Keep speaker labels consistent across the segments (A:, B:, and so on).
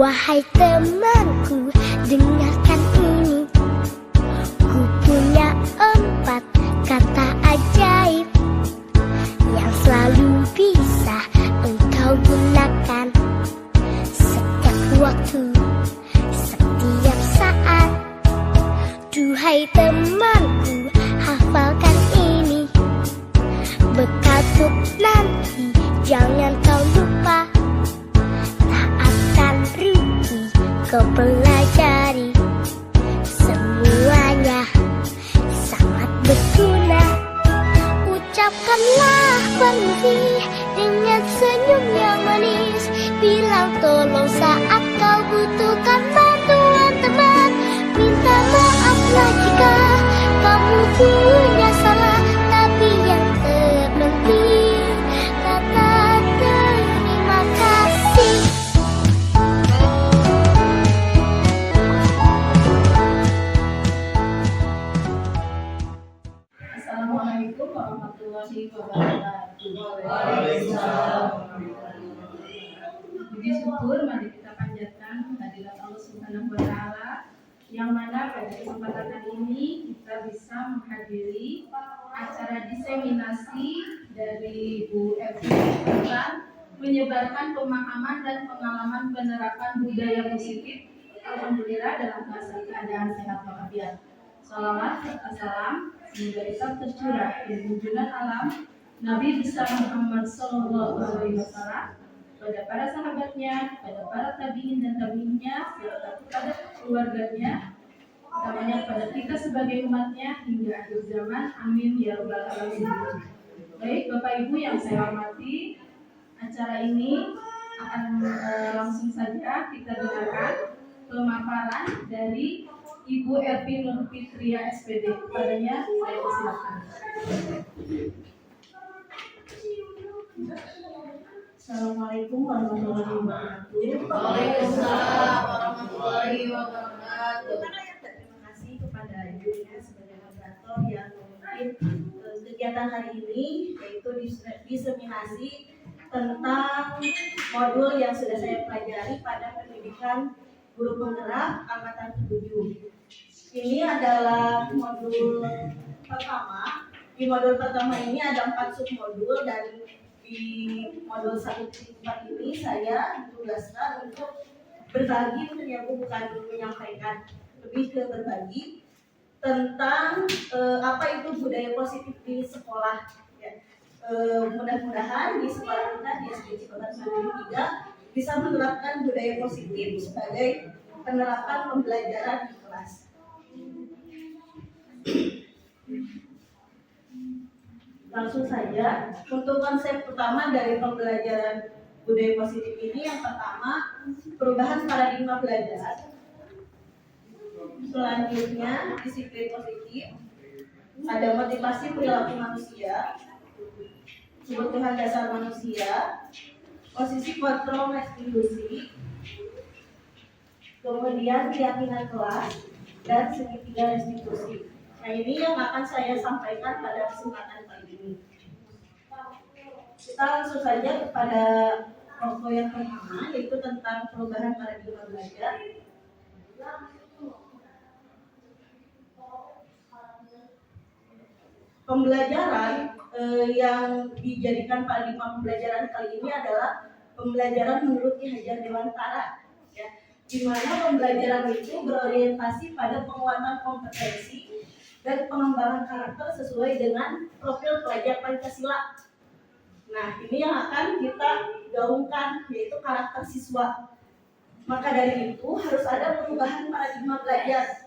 A: Wahai temanku, dengarkan ini. Ku punya 4 kata ajaib yang selalu bisa engkau gunakan setiap waktu, setiap saat. Duhai temanku, hafalkan ini, bekal untuk nanti jangan kau lupa. Kau pelajari, semuanya sangat berguna. Ucapkanlah permisi dengan senyum yang manis. Bilang tolong saat kau butuhkan bantuan teman. Minta maaflah jika kamu punya salah, tapi yang terpenting kata terima kasih.
B: Assalamualaikum warahmatullahi wabarakatuh. Waalaikumsalam. Puji syukur mari kita panjatkan kehadirat Allah Subhanahu wa taala, yang mana pada kesempatan kali ini kita bisa menghadiri acara diseminasi dari Bu Evi tentang menyebarkan pemahaman dan pengalaman penerapan budaya positif. Alhamdulillah dalam keadaan sehat walafiat. Salawat serta salam semoga tetap tercurah di junjungan alam Nabi besar Muhammad Sallallahu Alaihi Wasallam, pada para sahabatnya, pada para tabiin dan tabiinnya, serta kepada keluarganya, utamanya kepada kita sebagai umatnya hingga akhir zaman. Amin ya rabbal alamin. Baik Bapak Ibu yang saya hormati, acara ini akan langsung saja kita dengarkan pemaparan dari Ibu Erpi Nur Fitria SPD. Padanya saya persilakan.
C: Assalamualaikum warahmatullahi wabarakatuh.
B: Waalaikumsalam warahmatullahi wabarakatuh.
C: Terima kasih kepada Ibunya sebagai moderator yang memimpin kegiatan hari ini, yaitu diseminasi tentang modul yang sudah saya pelajari pada pendidikan guru penggerak angkatan 7. Ini adalah modul pertama. Di modul pertama ini ada 4 submodul, dan di modul 1.4 ini saya ditugaskan untuk berbagi, ternyata bukan menyampaikan, lebih ke berbagi tentang apa itu budaya positif di sekolah. Ya. Mudah-mudahan di sekolah kita di SD Cipatat Mandiri 3 bisa menerapkan budaya positif sebagai penerapan pembelajaran di kelas. Langsung saja, untuk konsep utama dari pembelajaran budaya positif ini, yang pertama, perubahan paradigma belajar. Selanjutnya, disiplin positif, ada motivasi perilaku manusia, kebutuhan dasar manusia, posisi kontrol restitusi, kemudian keyakinan kelas, dan segitiga restitusi. Nah, ini yang akan saya sampaikan pada kesempatan kali ini. Kita langsung saja kepada pokok yang pertama, yaitu tentang perubahan paradigma belajar. Pembelajaran yang dijadikan paradigma pembelajaran kali ini adalah pembelajaran menurut Ki Hajar Dewantara, ya, di mana pembelajaran itu berorientasi pada penguatan kompetensi dan pengembangan karakter sesuai dengan profil pelajar Pancasila. Nah, ini yang akan kita gaungkan, yaitu karakter siswa. Maka dari itu harus ada perubahan paradigma belajar.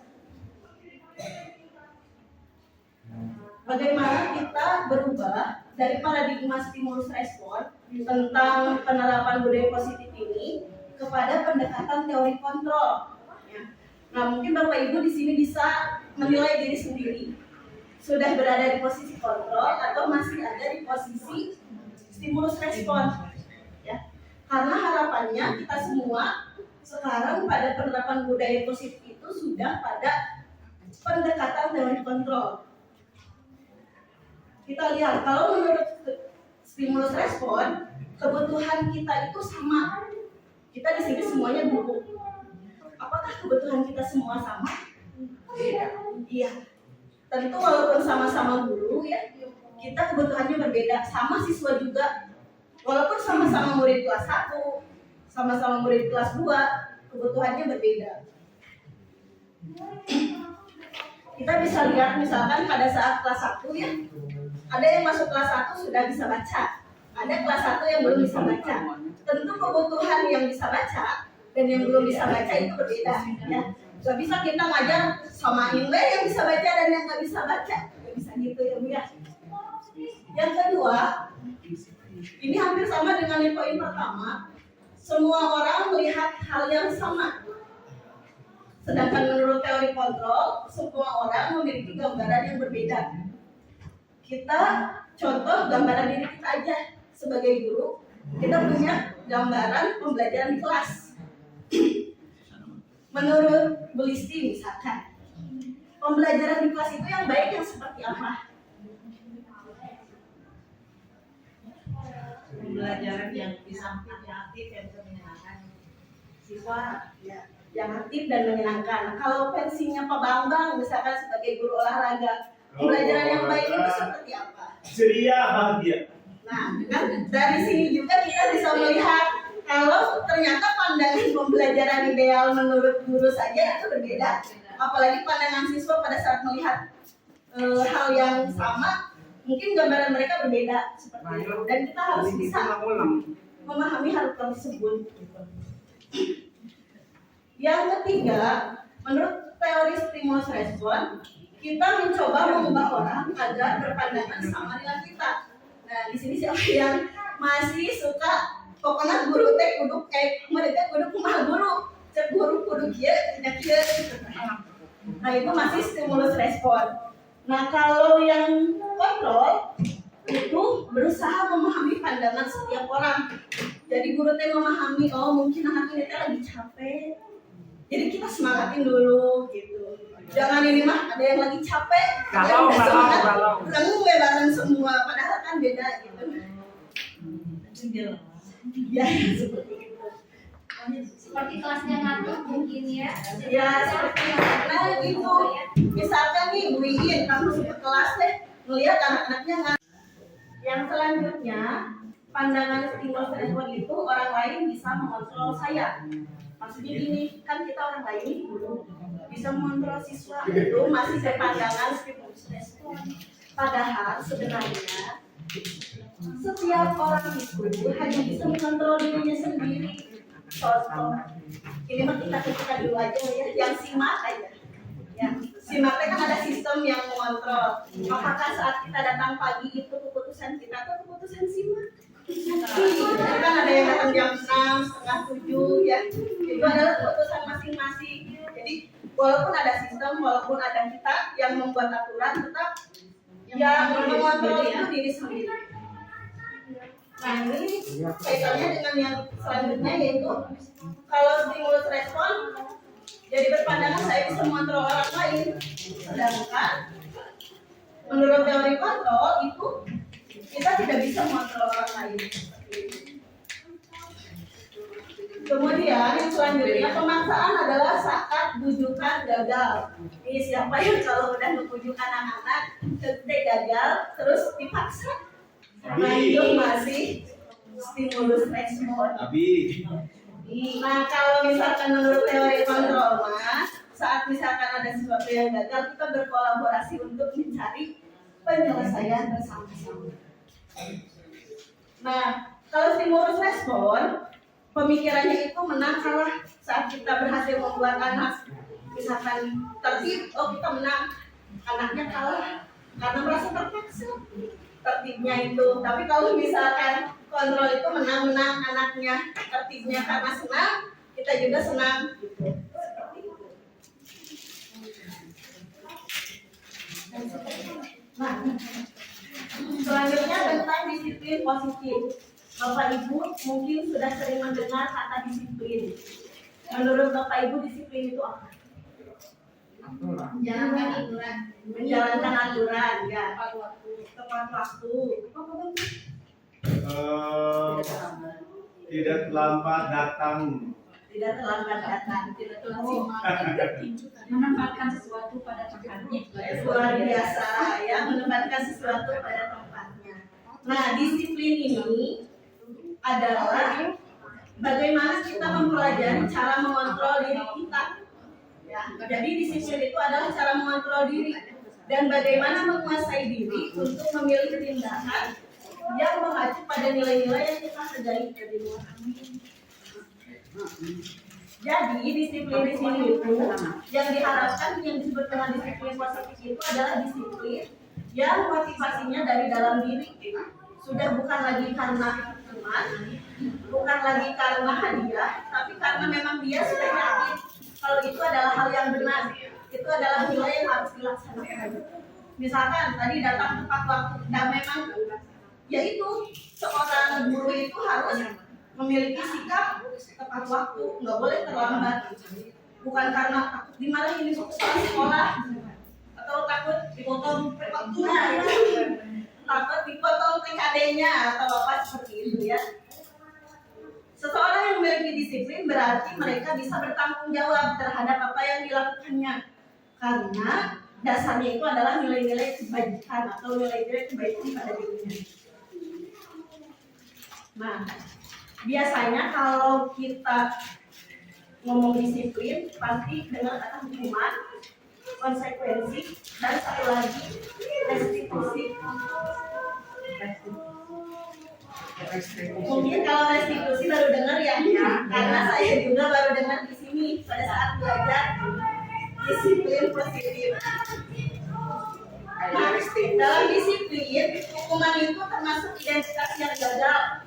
C: Bagaimana kita berubah dari paradigma stimulus respon tentang penerapan budaya positif ini kepada pendekatan teori kontrol. Ya. Nah, mungkin Bapak Ibu di sini bisa menilai diri sendiri, sudah berada di posisi kontrol atau masih ada di posisi stimulus respon. Ya. Karena harapannya kita semua sekarang pada penerapan budaya positif itu sudah pada pendekatan teori kontrol. Kita lihat, kalau menurut stimulus respon, kebutuhan kita itu sama. Kita di sini semuanya guru. apakah kebutuhan kita semua sama? Iya. Tentu walaupun sama-sama guru ya, kita kebutuhannya berbeda. Sama siswa juga. Walaupun sama-sama murid kelas 1, sama-sama murid kelas 2, kebutuhannya berbeda. Kita bisa lihat misalkan pada saat kelas 1 ya, ada yang masuk kelas 1 sudah bisa baca, ada kelas 1 yang belum bisa baca. Tentu kebutuhan yang bisa baca dan yang belum bisa baca itu berbeda ya. Gak bisa kita ngajar samain yang bisa baca dan yang gak bisa baca, gak bisa gitu ya Bu ya. Yang kedua, ini hampir sama dengan yang poin pertama, semua orang melihat hal yang sama. Sedangkan menurut teori kontrol, semua orang memiliki gambaran yang berbeda. Kita contoh gambaran diri kita aja sebagai guru, kita punya gambaran pembelajaran di kelas. Menurut Bu Listi misalkan, pembelajaran di kelas itu yang baik yang seperti apa?
D: Pembelajaran yang disamping yang aktif dan menyenangkan siswa
C: Ya, yang aktif dan menyenangkan. Kalau versinya Pak Bambang misalkan sebagai guru olahraga, pembelajaran yang baik itu seperti apa?
E: Ceria, bahagia.
C: Nah, kan dari sini juga kita bisa melihat kalau ternyata pandangan pembelajaran ideal menurut guru saja itu berbeda. Apalagi pandangan siswa pada saat melihat hal yang sama, mungkin gambaran mereka berbeda seperti itu. Dan kita harus bisa memahami hal tersebut. Yang ketiga, menurut teori stimulus respon, kita mencoba mengubah orang agar berpandangan sama dengan kita. Nah, di sini siapa yang masih suka pokoknya guru teh kudu mereka kudu kumaha guru, cek guru kudu kieu, tidak kieu. Nah, itu masih stimulus respon. Nah, kalau yang kontrol itu berusaha memahami pandangan setiap orang. Jadi guru teh memahami, oh mungkin anak ini teh lagi capek. Jadi kita semangatin dulu gitu. Jangan ini mah ada yang lagi capek,
E: Galau.
C: kamu bareng semua, padahal kan beda gitu. Ya seperti itu.
A: Seperti kelasnya ngantuk mungkin ya.
C: Ya seperti karena itu. Misalkan nih Bu Iin kamu ke kelas deh, melihat anak-anaknya ngantuk. Yang selanjutnya, pandangan stimulus respon itu orang lain bisa mengontrol saya. Maksudnya gini, kan kita orang lain guru bisa mengontrol siswa itu masih berpandangan stimulus respon. Padahal sebenarnya setiap orang itu hanya bisa mengontrol dirinya sendiri. Contoh, ini mah kita dulu aja ya, yang simak aja. Ya, simaknya kan ada sistem yang mengontrol. Apakah saat kita datang pagi itu keputusan kita atau keputusan simak? Kan ada yang datang jam 6, setengah 7 ya. Itu adalah keputusan masing-masing. Jadi walaupun ada sistem, walaupun ada kita yang membuat aturan, tetap yang mengontrol itu diri sendiri. Nah ini kaitannya dengan yang selanjutnya yaitu kalau stimulus respon jadi berpandangan saya bisa mengontrol orang lain. Sedangkan menurut teori kontrol itu kita tidak bisa mengontrol orang lain. Kemudian yang selanjutnya pemaksaan adalah saat bujukan gagal. Ini siapa yang kalau udah membujuk anak-anak ketika gagal terus dipaksa? Nah itu masih stimulus respon. Nah kalau misalkan menurut teori kontrol saat misalkan ada sesuatu yang gagal kita berkolaborasi untuk mencari penyelesaian bersama-sama. Nah kalau stimulus respon pemikirannya itu menang kalah saat kita berhasil membuat anak misalkan tertib, oh kita menang, anaknya kalah karena merasa terpaksa tertibnya itu. Tapi kalau misalkan kontrol itu menang anaknya tertibnya karena senang, kita juga senang gitu. Nah, selanjutnya tentang disiplin positif. Bapak Ibu mungkin sudah sering mendengar kata disiplin. Menurut Bapak Ibu disiplin itu apa?
A: Menjalankan aturan.
C: Menjalankan aturan, ya. Tepat waktu.
E: Tidak terlambat datang
C: tidak terlambat datang.
B: Tidak telat simak. Menempatkan sesuatu pada tempatnya.
C: Luar biasa ya, menempatkan sesuatu pada tempatnya. Nah, disiplin ini adalah bagaimana kita mempelajari cara mengontrol diri kita. Ya, jadi disiplin itu adalah cara mengontrol diri dan bagaimana menguasai diri untuk memilih tindakan yang mengacu pada nilai-nilai yang kita hargai. Jadi disiplin di sini itu yang diharapkan yang disebut dengan disiplin positif itu adalah disiplin yang motivasinya dari dalam diri, sudah bukan lagi karena teman, bukan lagi karena hadiah, tapi karena memang dia sudah yakin kalau itu adalah hal yang benar, itu adalah nilai yang harus dilaksanakan. Misalkan tadi datang tepat waktu dan memang yaitu seorang guru itu harus memiliki sikap tepat waktu, nggak boleh terlambat. Bukan karena takut dimarahin di sekolah atau takut dipotong waktunya, takut dipotong PKD-nya atau apa seperti itu ya. Seseorang yang memiliki disiplin berarti mereka bisa bertanggung jawab terhadap apa yang dilakukannya, karena dasarnya itu adalah nilai-nilai kebaikan atau nilai-nilai kebaikan pada dirinya. Nah, biasanya kalau kita ngomong disiplin pasti dengar kata hukuman, konsekuensi, dan satu lagi restitusi. Mungkin kalau restitusi baru dengar ya, karena saya juga baru dengar di sini pada saat belajar disiplin positif. Nah, dalam disiplin hukuman itu termasuk identitas yang gagal.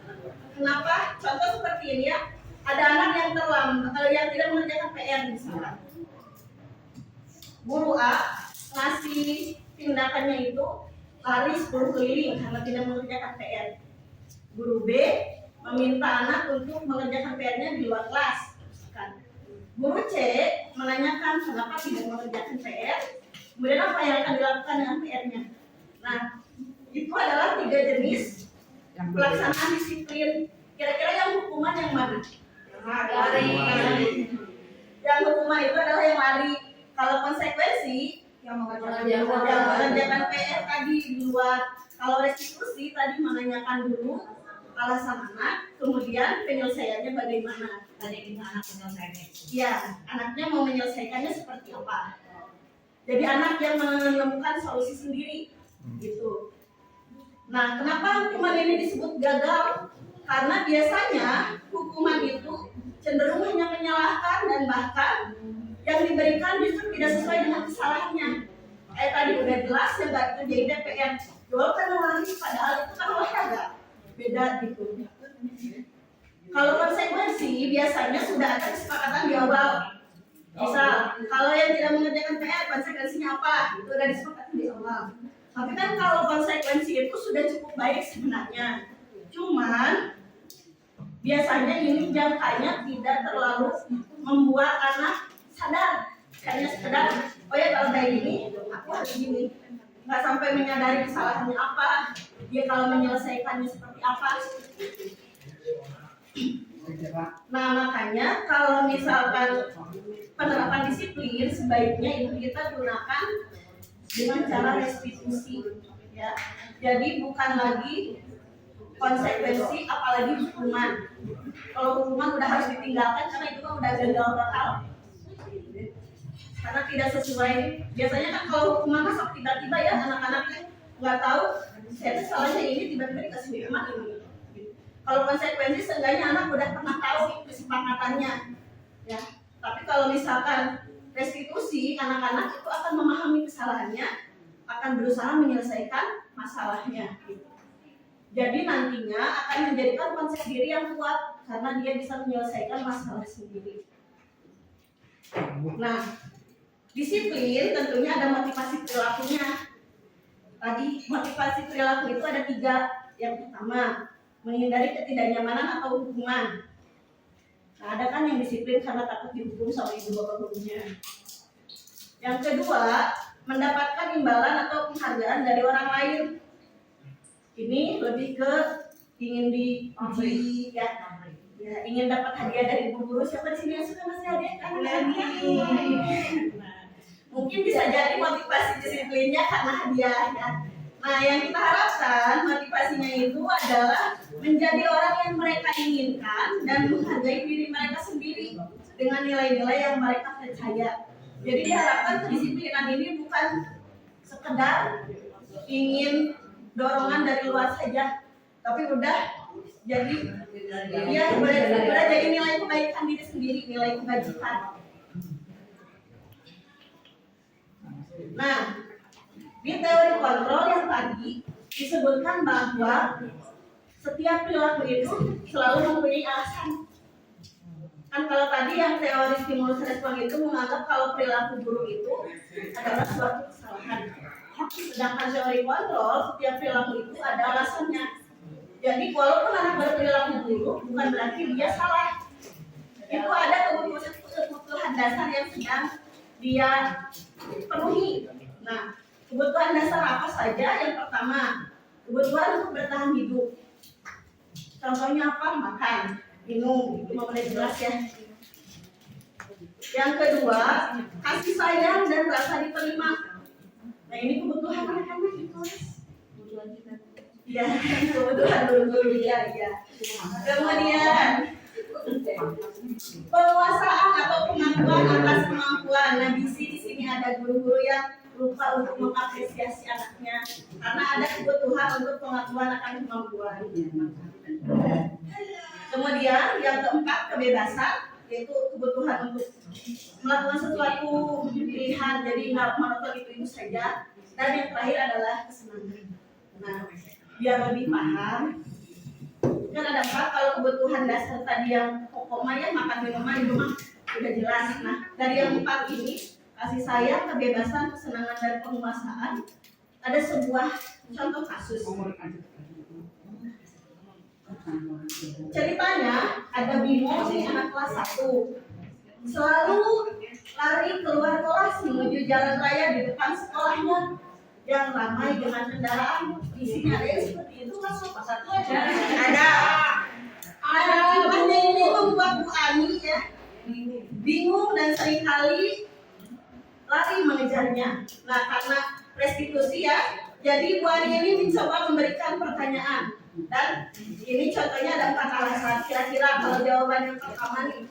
C: Kenapa? Contoh seperti ini ya, ada anak yang terlambat, yang tidak mengerjakan PR misalnya. Guru A ngasih tindakannya itu lari 10 keliling karena tidak mengerjakan PR. Guru B meminta anak untuk mengerjakan PR-nya di luar kelas. Guru C menanyakan kenapa tidak mengerjakan PR, kemudian apa yang akan dilakukan dengan PR-nya. Nah, itu adalah 3 jenis pelaksanaan disiplin. Kira-kira yang hukuman yang mana? Lari. Yang hukuman itu adalah yang lari. Kalau konsekuensi yang mengerjakan PR tadi di luar. Kalau restitusi tadi menanyakan dulu alasan anak, kemudian penyelesaiannya bagaimana.
D: Tadi kita anak penyelesaiannya.
C: Ya, anaknya mau menyelesaikannya seperti apa. Jadi anak yang menemukan solusi sendiri, gitu. Nah, kenapa hukuman ini disebut gagal? Karena biasanya hukuman itu cenderung hanya menyalahkan dan bahkan yang diberikan justru tidak sesuai dengan kesalahannya. Tadi udah jelas ya nggak itu jadi DPR. Jual kan lari, padahal itu kan olahraga. Beda gitu. Kalau konsekuensi biasanya sudah ada kesepakatan di awal. Misal, kalau yang tidak mengerjakan PR, konsekuensinya apa? Itu udah disepakati di awal. Tapi kan kalau konsekuensi itu sudah cukup baik sebenarnya. Cuman biasanya ini jangkanya tidak terlalu membuat anak sadar. Hanya sekedar, oh ya kalau kayak gini, aku harus gini. Nggak sampai menyadari kesalahannya apa, dia kalau menyelesaikannya seperti apa. Nah makanya kalau misalkan penerapan disiplin sebaiknya itu kita gunakan dengan cara restitusi, ya. Jadi bukan lagi konsekuensi, apalagi hukuman. Kalau hukuman udah harus ditinggalkan karena itu kan udah gagal total. Karena tidak sesuai. Biasanya kan kalau hukuman masuk tiba-tiba ya anak-anaknya nggak tahu, saya salahnya ini tiba-tiba dikasih hukuman ini. Kalau konsekuensi seenggaknya anak udah pernah tahu kesepakatannya, ya. Tapi kalau misalkan restitusi, anak-anak itu akan memahami kesalahannya, akan berusaha menyelesaikan masalahnya. Gitu. Jadi nantinya akan menjadikan konsep diri yang kuat karena dia bisa menyelesaikan masalah sendiri. Nah, disiplin tentunya ada motivasi perilakunya. Tadi motivasi perilaku itu ada 3. Yang pertama, menghindari ketidaknyamanan atau hukuman. Nah, ada kan yang disiplin karena takut dihukum sama ibu bapak gurunya. Yang kedua, mendapatkan imbalan atau penghargaan dari orang lain. Ini lebih ke ingin dipuji, ya. Ya, ingin dapat hadiah dari ibu guru, siapa di sini yang suka ngasih hadiah kan? Nah, mungkin bisa jadi motivasi disiplinnya karena hadiahnya. Nah, yang kita harapkan motivasinya itu adalah menjadi orang yang mereka inginkan dan menghargai diri mereka sendiri dengan nilai-nilai yang mereka percaya. Jadi diharapkan kedisiplinan ini bukan sekedar ingin dorongan dari luar saja, tapi udah jadi udah jadi nilai kebaikan diri sendiri, nilai kebajikan. Nah, di teori kontrol yang tadi disebutkan bahwa setiap perilaku itu selalu mempunyai alasan. Kan kalau tadi yang teori stimulus respon itu menganggap kalau perilaku buruk itu adalah suatu kesalahan. Sedangkan teori kontrol, setiap perilaku itu ada alasannya. Jadi walaupun anak berperilaku buruk, bukan berarti dia salah. Itu ada kebutuhan dasar yang sedang dia penuhi. Nah, kebutuhan dasar apa saja? Yang pertama, kebutuhan untuk bertahan hidup. Contohnya apa? Makan, minum, itu mulai jelas ya. Yang kedua, kasih sayang dan rasa diterima. Nah, ini kebutuhan anak-anak ditulis. Ya, kebutuhan guru-guru dia. Kemudian penguasaan atau pengakuan atas kemampuan. Nah, di sini ada guru-guru yang lupa untuk mengapresiasi anaknya karena ada kebutuhan untuk pengakuan akan kemampuan. Kemudian yang keempat, kebebasan, yaitu kebutuhan untuk melakukan sesuatu pilihan, jadi nggak monoton itu saja. Dan yang terakhir adalah kesenangan. Nah, biar lebih paham, kan ada 4. Kalau kebutuhan dasar tadi yang pokoknya ya makan minuman itu mah udah jelas. Nah, dari yang 4 ini, kasih sayang, kebebasan, kesenangan, dan penguasaan, ada sebuah contoh kasus. Ceritanya ada Bimo nih, anak kelas 1, selalu lari keluar kelas menuju jalan raya di depan sekolahnya yang ramai dengan kendaraan. Di sini ada yang seperti itu kan? Ada. Akibatnya ini membuat Bu Ani ya bingung dan seringkali lari mengejarnya. Nah, karena restitusi ya, jadi Bu Ani ini mencoba memberikan pertanyaan. Dan ini contohnya ada 4 alasan. Kira-kira kalau jawaban yang pertama nih,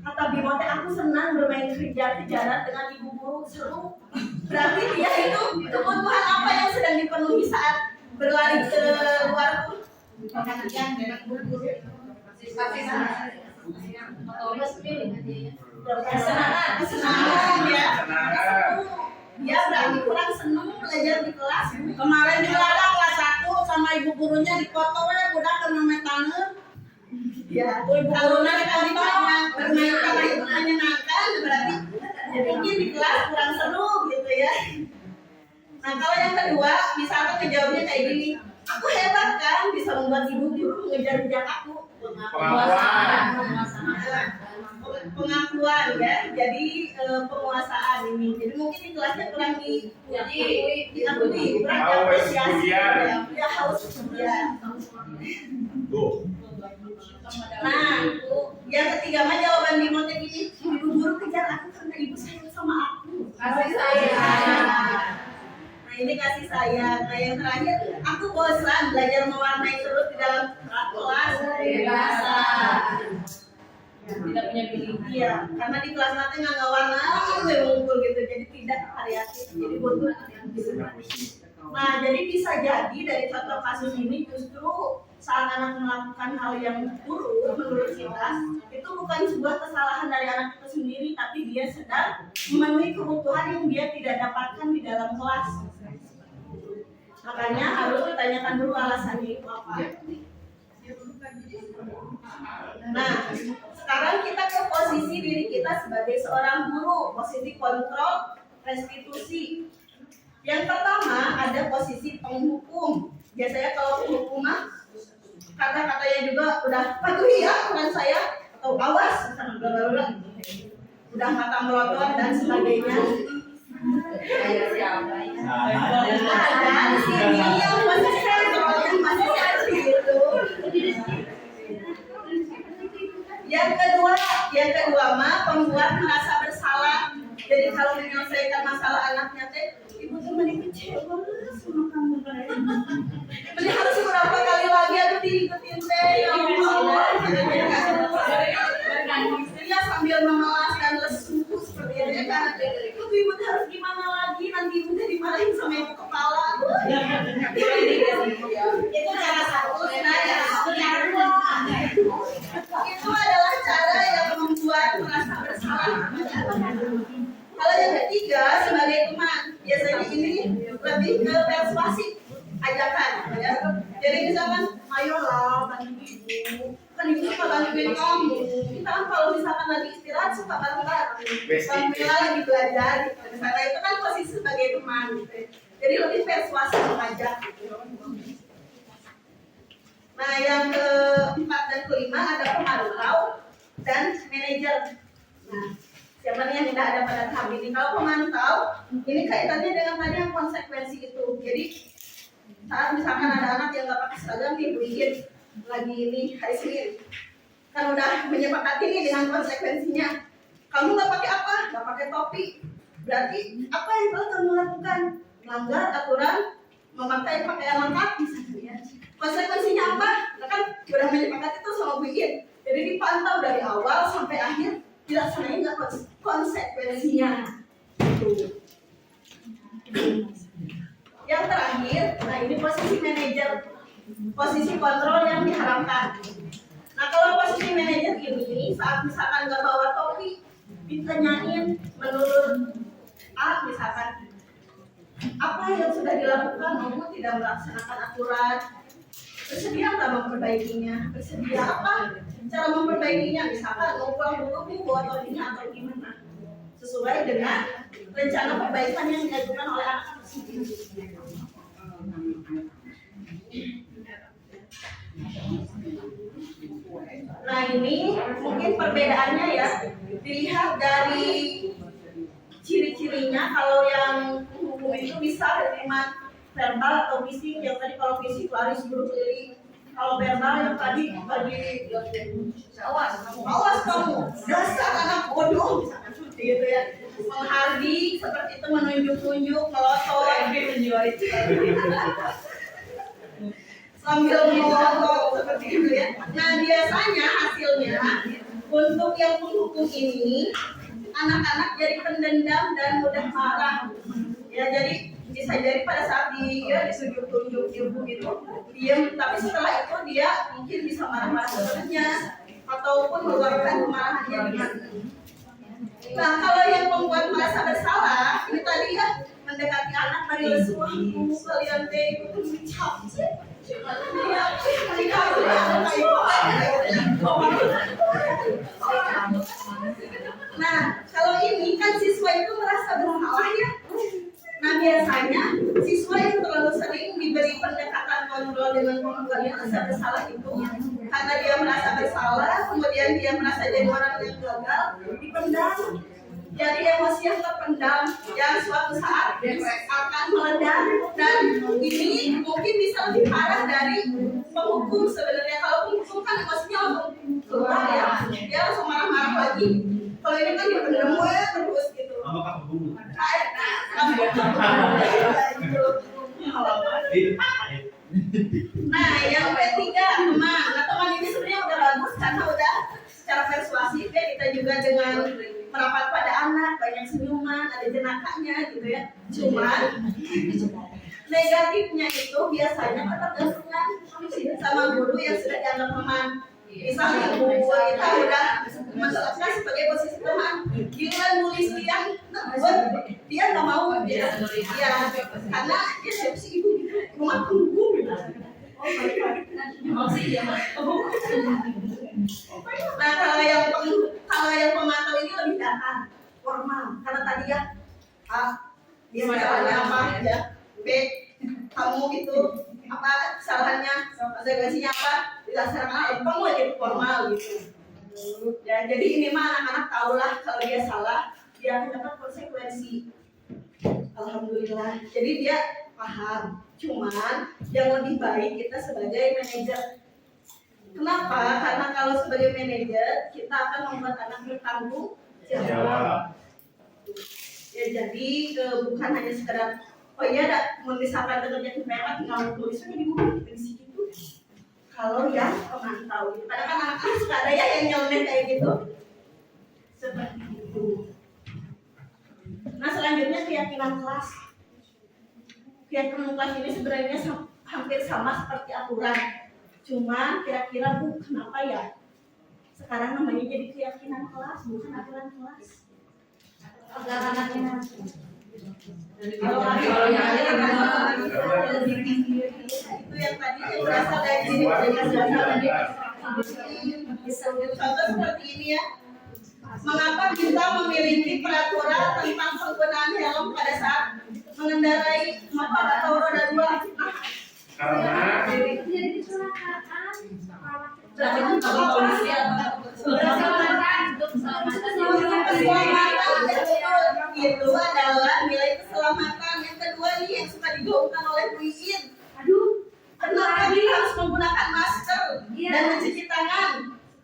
C: kata Bimo teh, aku senang bermain kejar-kejaran dengan ibu guru, seru. Berarti dia itu kebutuhan apa yang sedang dipenuhi saat berlari ke luar perhatian dengan ibu guru? Kesenangan ya. Dia berarti kurang senang belajar di kelas.
D: Kemarin di kelas 1 sama ibu gurunya dipoto ya udah kena metangan.
C: Ya, kalau mereka ditanya bermain karena itu menyenangkan, berarti mungkin di kelas kurang seru gitu ya. Nah, kalau yang kedua, misalkan ngejawabnya kayak gini, aku hebat kan bisa membuat ibu guru mengejar-ngejar aku. Pengakuan ya, jadi penguasaan ini. Jadi mungkin di kelasnya kurang diakui, kurang apresiasi ya, dia haus kemudian. Nah, yang ketiga mah jawaban Bimo teh gini, ibu guru kejar aku karena ibu sayang sama aku.
B: Kasih sayang.
C: Nah, ini kasih sayang. Nah, yang terakhir, aku bosan belajar mewarnai terus di dalam kelas. Tidak punya pilihan. Iya, karena di kelas nanti nggak warna, ngumpul gitu, jadi tidak variatif, jadi butuh yang bisa. Nah, jadi bisa jadi dari contoh kasus ini justru saat anak melakukan hal yang buruk menurut kita, itu bukan sebuah kesalahan dari anak itu sendiri, tapi dia sedang memenuhi kebutuhan yang dia tidak dapatkan di dalam kelas. Makanya harus ditanyakan dulu alasannya itu apa. Nah, sekarang kita ke posisi diri kita sebagai seorang guru, posisi kontrol, restitusi. Yang pertama ada posisi penghukum. Biasanya kalau penghukum mah kata-katanya juga udah patuhi ya dengan saya atau awas, udah mata melotot dan sebagainya. Ada di sini yang masih seperti itu. kedua mah pembuat merasa bersalah. Jadi kalau menyelesaikan masalah anaknya teh, ibu tuh mending kecewa sama kamu. Mending harus berapa kali lagi aduh diikutin teh, ya Allah. Dia sambil memelas dan lesu seperti itu kan. Ibu harus gimana lagi? Nanti ibu dimarahin sama ibu kepala. Itu cara satu, cara dua. Itu adalah cara yang membuat merasa bersalah. Kalau yang ketiga sebagai teman, biasanya ini lebih ke persuasi, ajakan, ya. Jadi misalkan, ayolah bantu ibu, kan ibu suka bantuin kamu. Kita kan kalau misalkan lagi istirahat suka bantu-bantu. Kamila lagi belajar, gitu. Misalnya itu kan posisi sebagai teman, gitu. Jadi lebih persuasi mengajak. Gitu. Nah, yang keempat dan kelima ada pemantau dan manajer. Nah, siapa nih yang tidak ada pada tahap ini? Kalau pemantau, ini kaitannya dengan tadi yang konsekuensi itu. Jadi saat misalkan ada anak yang nggak pakai seragam nih, bikin lagi ini hari Senin, kan udah menyepakati nih dengan konsekuensinya. Kamu nggak pakai apa? Nggak pakai topi. Berarti apa yang telah kamu lakukan? Melanggar aturan memakai pakaian lengkap misalnya. Konsekuensinya apa? Nah, kan udah menyepakati itu sama bikin. Jadi dipantau dari awal sampai akhir, dilaksanain nggak konsekuensinya. Tuh. Yang terakhir, nah ini posisi manajer, posisi kontrol yang diharapkan. Nah kalau posisi manajer ini saat misalkan nggak bawa topi, ditanyain menurut A misalkan, apa yang sudah dilakukan, kamu tidak melaksanakan aturan, bersedia nggak memperbaikinya, bersedia apa cara memperbaikinya, misalkan mau pulang dulu minggu atau ini atau gimana, sesuai dengan rencana perbaikan yang diajukan oleh anak tersebut. Nah ini mungkin perbedaannya ya, dilihat dari ciri-cirinya. Kalau yang hukum itu bisa terima verbal atau fisik. Yang tadi kalau fisik lari seluruh keliling, kalau verbal yang tadi awas kamu dasar anak bodoh misalkan seperti itu ya, menghardik seperti itu, menunjuk-nunjuk, melotot sambil melotot seperti itu ya. Nah biasanya hasilnya untuk yang penghukum ini, anak-anak jadi pendendam dan mudah marah ya. Jadi bisa jadi pada saat dia ditunjuk-tunjuk ilmu itu diam, tapi setelah itu dia mungkin bisa marah-marah sebenarnya ataupun meluapkan kemarahannya di mana. Nah kalau yang membuat merasa bersalah ini tadi ya, mendekati anak dari lesu, kalian teh itu capek. Nah kalau ini kan siswa itu merasa bersalah ya. Nah biasanya siswa yang terlalu sering diberi pendekatan kontrol dengan pembuat yang merasa bersalah itu, karena dia merasa bersalah, kemudian dia merasa jadi orang yang gagal, dipendam. Jadi emosi yang terpendam yang suatu saat akan meledak, dan ini mungkin bisa lebih parah dari penghukum sebenarnya. Kalau penghukum kan emosinya langsung keluar ya, dia langsung marah-marah lagi. Kalau ini kan dipendam terus gitu. Nah yang ketiga teman. Nah teman ini sebenarnya udah bagus karena udah secara persuasif ya, kita juga dengan merapat pada anak, banyak senyuman, ada jenakanya gitu ya. Cuman negatifnya itu biasanya ketergantungan sama guru yang sudah dianggap teman. Misalnya guru kita udah menetapkan sebagai posisi teman, giliran nulis dia nggak mau ya, karena dia siapa sih ibu rumah penghukum gitu. Nah kalau yang pemantau ini lebih datar, formal, karena tadi ya A dia salahnya apa ya, B kamu itu apa kesalahannya, konsekuensinya apa, dilaksanakan kamu aja formal gitu. Ya jadi ini mah anak-anak tahulah kalau dia salah dia akan dapat konsekuensi. Alhamdulillah, jadi dia paham. Cuman yang lebih baik kita sebagai manajer. Kenapa? Karena kalau sebagai manajer kita akan membuat anak bertanggung jawab. Ya jadi bukan hanya sekedar oh iya misalkan kerja lewat tinggal tulisnya di buku di situ. Kalau yang pemantau, kadang kan anak-anak suka ada ya yang nyeloneh kayak gitu. Seperti itu. Nah selanjutnya keyakinan kelas. Keyakinan kelas ini sebenarnya hampir sama seperti aturan. Cuma kira-kira kenapa ya? Sekarang namanya jadi keyakinan kelas, bukan aturan kelas. Agar anaknya kalau yang lebih tinggi itu yang tadi yang berasal dari sini contoh seperti ini ya. Mengapa kita memiliki peraturan tentang penggunaan helm pada saat mengendarai motor atau roda dua?
A: Karena jadi kecelakaan.
C: Keselamatan itu adalah nilai keselamatan. Yang kedua nih yang suka digaungkan oleh Bu Iin. Kenapa dia harus menggunakan masker dan mencuci tangan?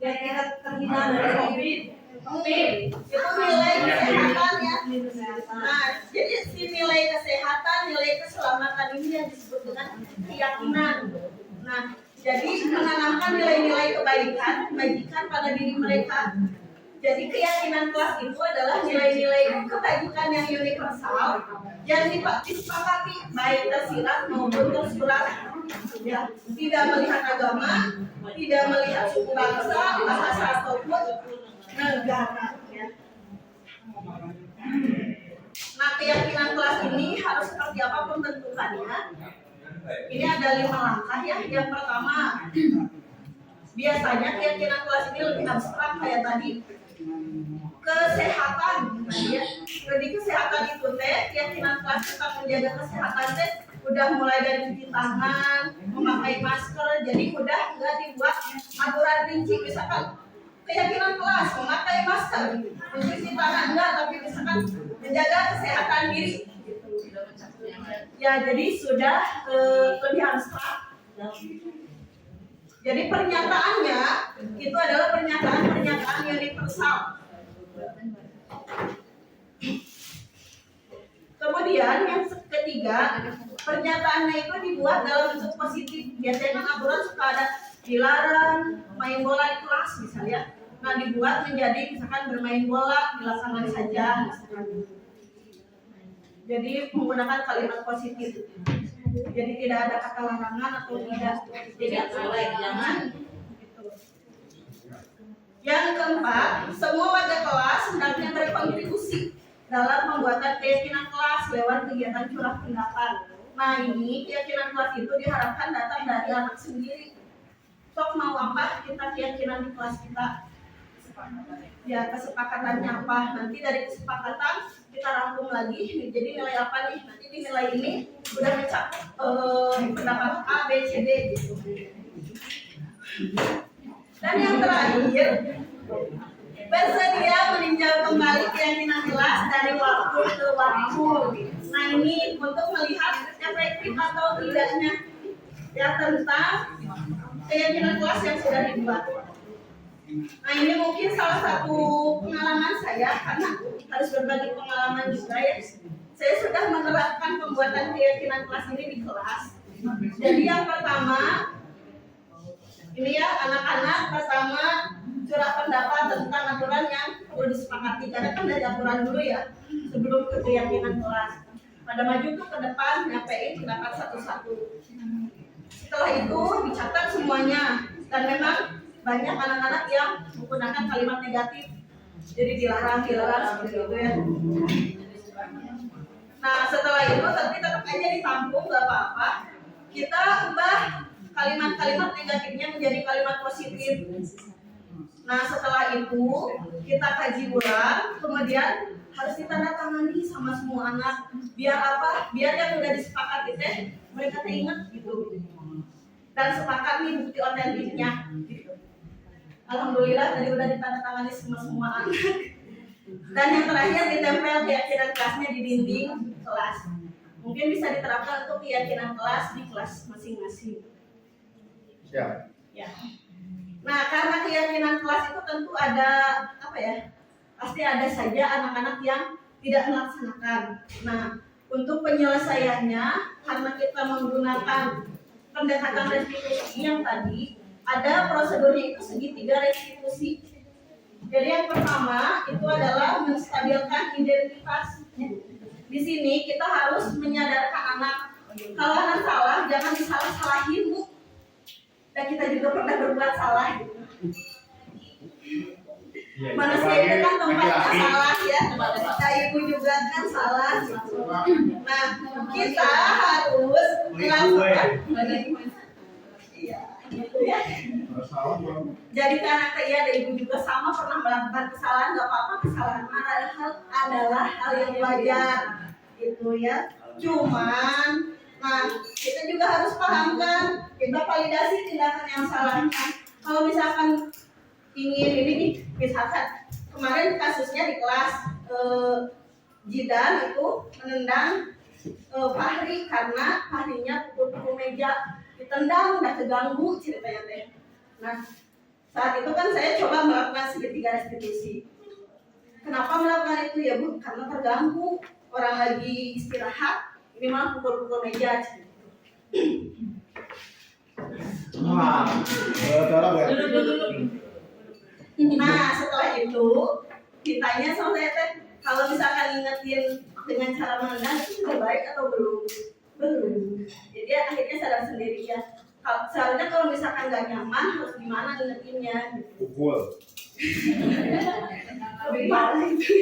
C: Biar kita terhindar dari COVID. Itu nilai kesehatan ya. Nah, jadi si nilai kesehatan, nilai keselamatan ini yang disebut dengan keyakinan. Nah, jadi menanamkan nilai-nilai kebajikan pada diri mereka. Jadi keyakinan kelas itu adalah nilai-nilai kebajikan yang universal yang disepakati baik tersirat maupun tersurat. Ya, tidak melihat agama, tidak melihat suku bangsa, bahasa ataupun negara. Ya. Nah, keyakinan kelas ini harus seperti apa pembentukannya? Ini ada 5 langkah ya. Yang pertama, biasanya keyakinan kelas ini lebih abstrak kayak tadi. Kesehatan, ya. Jadi kesehatan itu keyakinan kelas tentang menjaga kesehatan udah mulai dari cuci tangan, memakai masker, jadi udah nggak dibuat aturan rinci. Misalkan keyakinan kelas memakai masker, mencuci tangan enggak, tapi misalkan menjaga kesehatan diri. Ya, jadi sudah lebih abstrak. Jadi pernyataannya itu adalah pernyataan universal. Kemudian yang ketiga, pernyataannya itu dibuat dalam bentuk positif. Biasanya kan aturan suka ada dilarang main bola di kelas misalnya. Nah, dibuat menjadi misalkan bermain bola dilaksanakan saja misalkan. Jadi menggunakan kalimat positif. Jadi tidak ada kata larangan atau tidak boleh, jangan. Yang keempat, semua warga kelas hendaknya berkontribusi dalam pembuatan keyakinan kelas lewat kegiatan curah pendapat. Nah, ini keyakinan kelas itu diharapkan datang dari anak sendiri. Sok mau apa kita keyakinan di kelas kita? Ya, kesepakatannya apa? Nanti dari kesepakatan kita rangkum lagi. Jadi nilai apa nih? Nanti di nilai ini udah mencakup pendapat A, B, C, D gitu. Dan yang terakhir, bersedia meninjau kembali keyakinan kelas dari waktu ke waktu. Nah, ini untuk melihat efektif atau tidaknya ya tentang keyakinan kelas yang sudah dibuat. Nah, ini mungkin salah satu pengalaman saya karena harus berbagi pengalaman juga ya. Saya sudah menerapkan pembuatan keyakinan kelas ini di kelas. Jadi yang pertama, ini ya anak-anak pertama curah pendapat tentang aturan yang perlu disepakati. Karena kan dari aturan dulu ya sebelum ke keyakinan kelas. Pada maju tuh ke depan nyampein pendapat satu-satu. Setelah itu dicatat semuanya dan memang banyak anak-anak yang menggunakan kalimat negatif. Jadi dilarang seperti itu ya. Nah, setelah itu tapi tetap aja ditampung gak apa-apa. Kita ubah kalimat-kalimat negatifnya menjadi kalimat positif. Nah, setelah itu kita kaji ulang, kemudian harus ditandatangani sama semua anak. Biar apa? Biar yang udah disepakati mereka ingat gitu. Dan sepakat nih bukti otentiknya gitu. Alhamdulillah tadi udah ditandatangani semua anak. Dan yang terakhir ditempel keyakinan kelasnya di dinding kelas. Mungkin bisa diterapkan untuk keyakinan kelas di kelas masing-masing.
E: Siap.
C: Ya. Nah, karena keyakinan kelas itu tentu ada apa ya? Pasti ada saja anak-anak yang tidak melaksanakan. Nah, untuk penyelesaiannya, karena kita menggunakan pendekatan restitusi yang tadi, ada prosedurnya itu segitiga restitusi. Jadi yang pertama itu adalah menstabilkan identitas. Di sini kita harus menyadarkan anak, kalau anak salah jangan disalah-salahin, Bu. Dan kita juga pernah berbuat salah gitu. Manusia itu kan tempatnya salah ya. Nah, ibu juga kan salah. Nah, kita harus melakukan. Iya, gitu ya. Jadi karena ya ada ibu juga sama pernah melakukan kesalahan, nggak apa-apa, kesalahan adalah hal yang wajar, gitu ya. Cuman, nah kita juga harus pahamkan, kita validasi tindakan yang salahnya. Kalau misalkan ingin ini nih, misalkan kemarin kasusnya di kelas Jidan itu menendang Fahri karena Fahrinya pukul meja, ditendang, udah keganggu ceritanya teh. Nah, saat itu kan saya coba melakukan segitiga restitusi. Kenapa melakukan itu ya Bu? Karena terganggu, orang lagi istirahat, ini malah pukul-pukul meja. Nah, setelah itu ditanya sama saya teh, kalau misalkan ingetin dengan cara menendang itu sudah baik atau belum? Belum. Jadi akhirnya sadar sendiri ya. Seharusnya kalau misalkan nggak nyaman harus gimana ingetinnya? Pukul. Lebih parah itu.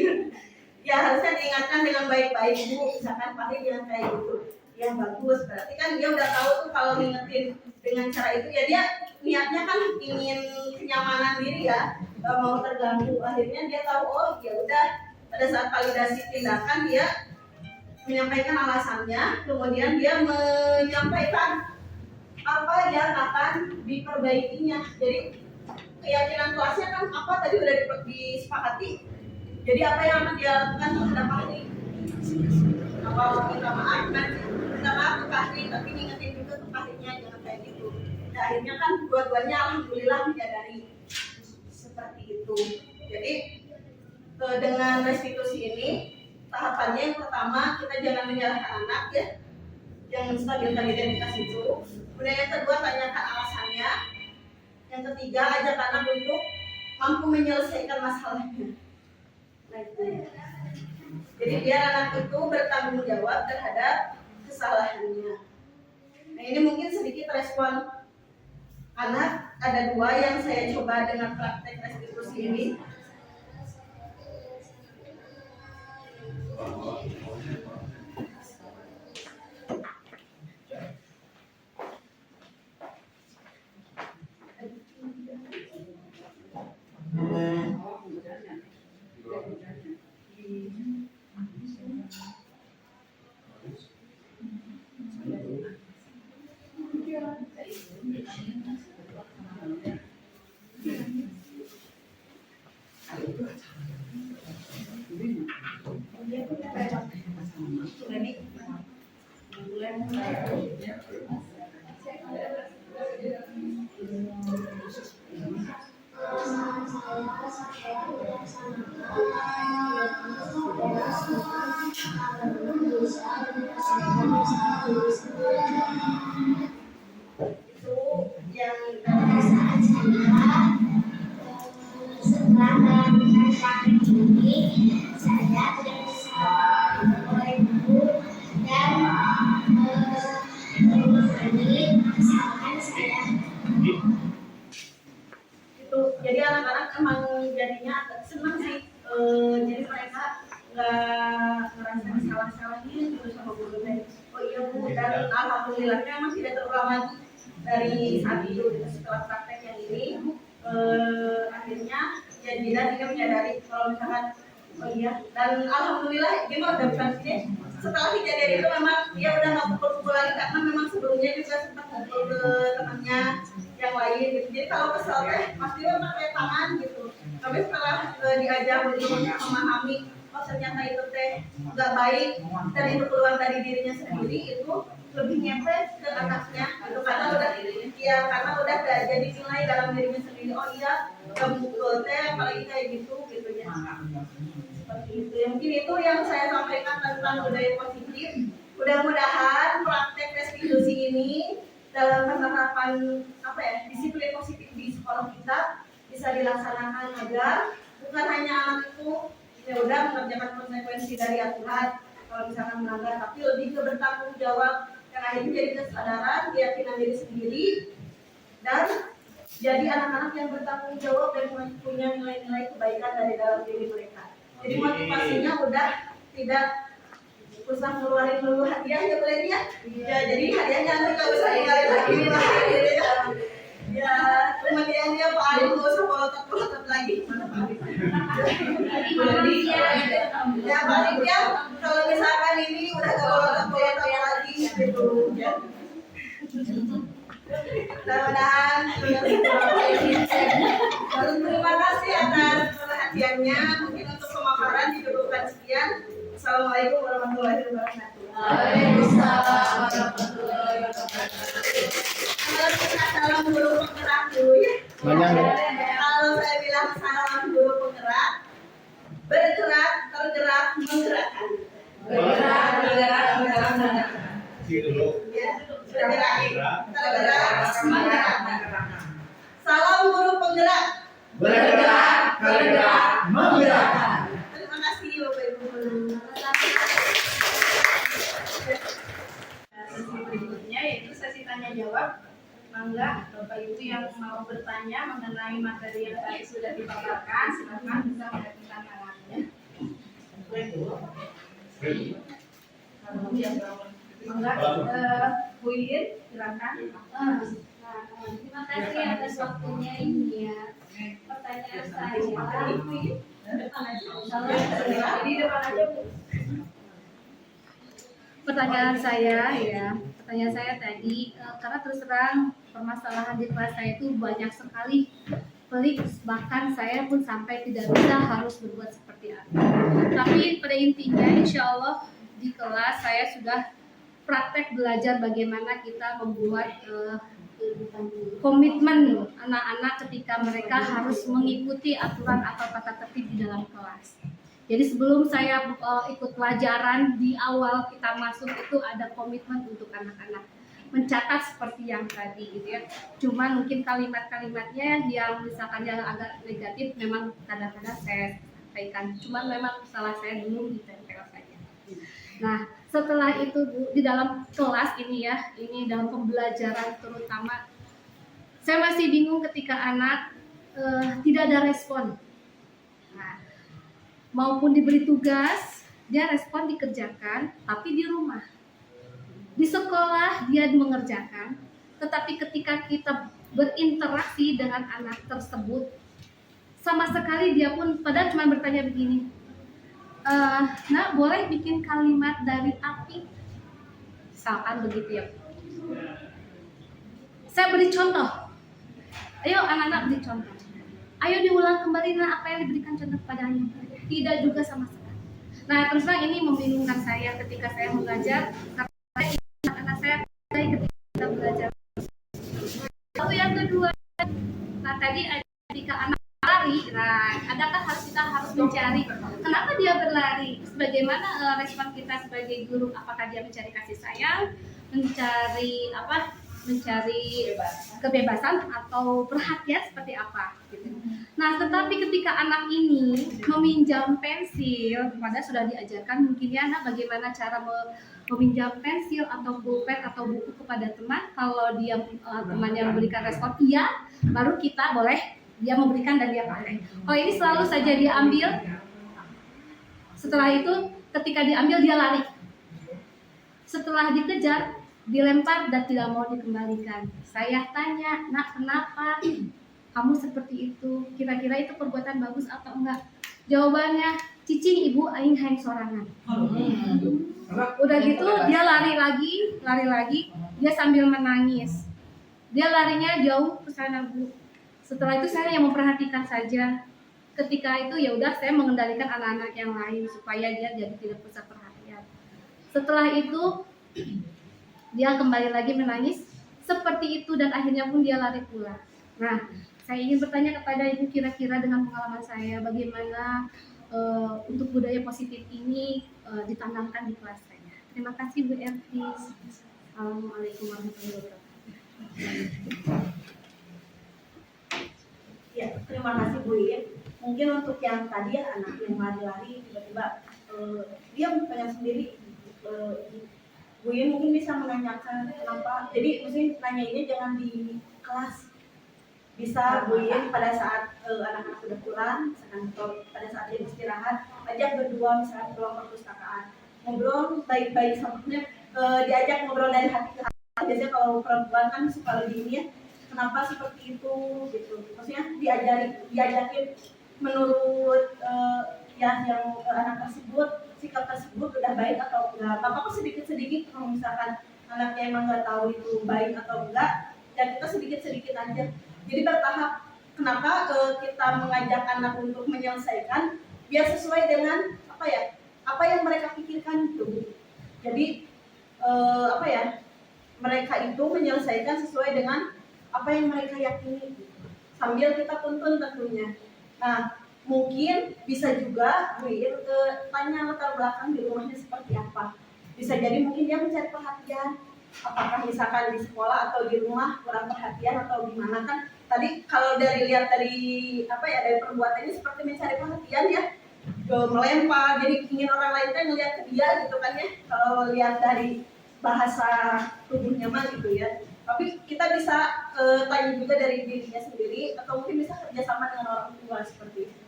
C: Ya harusnya diingatkan dengan baik-baik Bu. Misalkan Fahri jangan kayak gitu. Ya bagus. Berarti kan dia udah tahu tuh kalau ngingetin dengan cara itu ya dia niatnya kan ingin kenyamanan diri ya, nggak mau terganggu. Akhirnya dia tahu, oh ya udah, pada saat validasi tindakan dia menyampaikan alasannya, kemudian dia menyampaikan apa yang akan diperbaikinya. Jadi keyakinan kelasnya kan apa tadi udah disepakati. Jadi apa yang akan dia lakukan terhadap Fahri? Apa minta maaf nanti? Minta maaf ke Fahri, tapi ngingetin juga ke Fahrinya jangan kayak gitu. Nah, akhirnya kan dua-duanya alhamdulillah menyadari seperti itu. Jadi dengan restitusi ini tahapannya yang pertama kita jangan menyalahkan anak ya, jangan stabilkan identitas itu. Kemudian yang kedua tanyakan alasannya. Yang ketiga ajak anak untuk mampu menyelesaikan masalahnya. Nah, itu ya. Jadi biar anak itu bertanggung jawab terhadap kesalahannya. Nah ini mungkin sedikit respon anak. Ada dua yang saya coba dengan praktek restitusi ini.
E: Setelah melakukan praktik ini, saya tidak bisa oleh ibu dan mengulangi kesalahan saya.
C: Itu jadi anak-anak emang jadinya senang sih. Jadi mereka nggak ngerasa salah-salahin gitu sama guru teh. Oh iya Bu, dan alhamdulillahnya emang tidak terulang lagi dari saat itu setelah praktek yang ini. Akhirnya jadi dia menyadari kalau misalkan oh iya, dan alhamdulillah dia udah bukan sini. Setelah kejadian itu memang dia udah nggak pukul-pukul lagi karena memang sebelumnya juga sempat pukul ke temannya yang lain gitu. Jadi kalau kesel teh pasti dia pakai tangan gitu. Tapi setelah diajar untuk memahami oh ternyata itu teh nggak baik dan itu keluar dari dirinya sendiri, itu lebih nyepet ke anaknya gitu karena udah ya karena udah jadi nilai dalam dirinya sendiri jadi oh iya mukul teh apalagi kayak gitu ya. Seperti itu ya. Mungkin itu yang saya sampaikan tentang budaya positif. Mudah-mudahan praktek restitusi ini dalam penerapan disiplin positif di sekolah kita bisa dilaksanakan agar bukan hanya anak itu ya udah mengerjakan konsekuensi dari aturan kalau misalkan melanggar, tapi lebih ke bertanggung jawab yang akhirnya jadi kesadaran, keyakinan diri sendiri dan jadi anak-anak yang bertanggung jawab dan punya nilai-nilai kebaikan dari dalam diri mereka. Jadi motivasinya udah tidak usah ngeluarin hadiah ya boleh ya. Ya jadi hadiahnya nanti nggak usah ngeluarin lagi ya. Ya kemudiannya Pak Ali nggak usah polotot lagi. Jadi ya Pak Ali ya kalau misalkan ini udah nggak polotot lagi gitu ya. Mudah-mudahan terima kasih atas perhatiannya. Mungkin untuk pemaparan didudukkan sekian. Assalamualaikum warahmatullahi wabarakatuh.
B: Waalaikumsalam warahmatullahi wabarakatuh.
C: Salam guru penggerak dulu ya. Kalau saya bilang salam guru penggerak, bergerak, tergerak, menggerakkan.
B: Bergerak, menggerakkan.
C: Ya, bergerak, tergerak, menggerakkan. Salam guru penggerak.
F: Bergerak, tergerak, menggerakkan.
C: Terima kasih Bapak Ibu guru.
B: Sesi berikutnya yaitu sesi tanya jawab. Mangga Bapak Ibu yang mau bertanya mengenai materi yang tadi sudah dipaparkan, silakan bisa mengajukan tangannya. Mangga, Bu Iin, silakan.
A: Terima kasih atas waktunya ini ya. Pertanyaan saya,
B: Di depan aja Bu.
A: pertanyaan saya tadi karena terus terang permasalahan di kelas saya itu banyak sekali pelik, bahkan saya pun sampai tidak bisa harus berbuat seperti apa. Tapi pada intinya insya Allah di kelas saya sudah praktek belajar bagaimana kita membuat komitmen anak-anak ketika mereka harus mengikuti aturan atau tata tertib di dalam kelas. Jadi sebelum saya ikut pelajaran di awal kita masuk itu ada komitmen untuk anak-anak mencatat seperti yang tadi gitu ya. Cuman mungkin kalimat-kalimatnya yang misalkan yang agak negatif memang kadang-kadang saya sampaikan. Cuman memang salah saya belum ditempel saja. Nah setelah itu Bu, di dalam kelas ini ya, ini dalam pembelajaran terutama saya masih bingung ketika anak tidak ada respon. Nah, maupun diberi tugas, dia respon dikerjakan, tapi di rumah. Di sekolah dia mengerjakan, tetapi ketika kita berinteraksi dengan anak tersebut, sama sekali dia pun padahal cuma bertanya begini, nah boleh bikin kalimat dari api? Misalkan begitu ya. Saya beri contoh. Ayo anak-anak beri contoh. Ayo diulang kembali apa yang diberikan contoh padanya. Tidak juga sama sekali. Nah terus terang ini membingungkan saya ketika saya mengajar karena anak-anak saya ketika kita belajar. Lalu yang kedua, nah tadi ketika anak lari, nah adakah kita harus mencari kenapa dia berlari? Bagaimana respon kita sebagai guru? Apakah dia mencari kasih sayang, mencari kebebasan atau perhatian seperti apa gitu. Nah tetapi ketika anak ini meminjam pensil, padahal sudah diajarkan mungkin ya anak bagaimana cara meminjam pensil atau pulpen atau buku kepada teman. Kalau dia teman yang memberikan respon iya, baru kita boleh dia memberikan dan dia pakai. Kalau ini selalu saja diambil, setelah itu ketika diambil dia lari, setelah dikejar dilempar dan tidak mau dikembalikan. Saya tanya, nak kenapa kamu seperti itu? Kira-kira itu perbuatan bagus atau enggak? Jawabannya, cicing ibu aing hayang sorangan. Udah gitu dia lari lagi, dia sambil menangis. Dia larinya jauh ke sana Bu. Setelah itu saya yang memperhatikan saja. Ketika itu ya udah saya mengendalikan anak-anak yang lain supaya dia jadi tidak pusat perhatian. Setelah itu dia kembali lagi menangis seperti itu dan akhirnya pun dia lari pulang. Nah, Saya ingin bertanya kepada Ibu kira-kira dengan pengalaman saya bagaimana untuk budaya positif ini ditanamkan di kelas saya. Terima kasih Bu Erti. Assalamualaikum warahmatullahi wabarakatuh.
C: Ya, terima kasih Bu In. Mungkin untuk yang tadi ya, anak yang lari-lari tiba-tiba dia pengen sendiri, Bu In mungkin bisa menanyakan kenapa. Jadi mesti nanya ini jangan di kelas. Bisa Bu In pada saat anak-anak sudah pulang, misalkan atau pada saat dia istirahat, ajak berdua misalkan ke ruang perpustakaan, ngobrol baik-baik sama diajak ngobrol dari hati ke hati. Biasanya kalau perempuan kan suka lebih ini ya, kenapa seperti itu gitu. Maksudnya diajakin menurut yang anak tersebut, sikap tersebut udah baik atau enggak. Apa sedikit-sedikit kalau misalkan anaknya emang nggak tahu itu baik atau enggak, dan kita sedikit-sedikit aja. Jadi bertahap. Kenapa kita mengajak anak untuk menyelesaikan biar sesuai dengan apa yang mereka pikirkan itu. Jadi mereka itu menyelesaikan sesuai dengan apa yang mereka yakini, sambil kita tuntun tentunya. Nah, mungkin bisa juga tanya latar belakang di rumahnya seperti apa. Bisa jadi mungkin dia mencari perhatian, apakah misalkan di sekolah atau di rumah kurang perhatian atau gimana. Kan tadi kalau dari perbuatannya seperti mencari perhatian ya, melempar, jadi ingin orang lain tuh ngeliat ke dia gitu kan ya, kalau lihat dari bahasa tubuhnya mah gitu ya. Tapi kita bisa tanya juga dari dirinya sendiri, atau mungkin bisa kerjasama dengan orang tua seperti itu.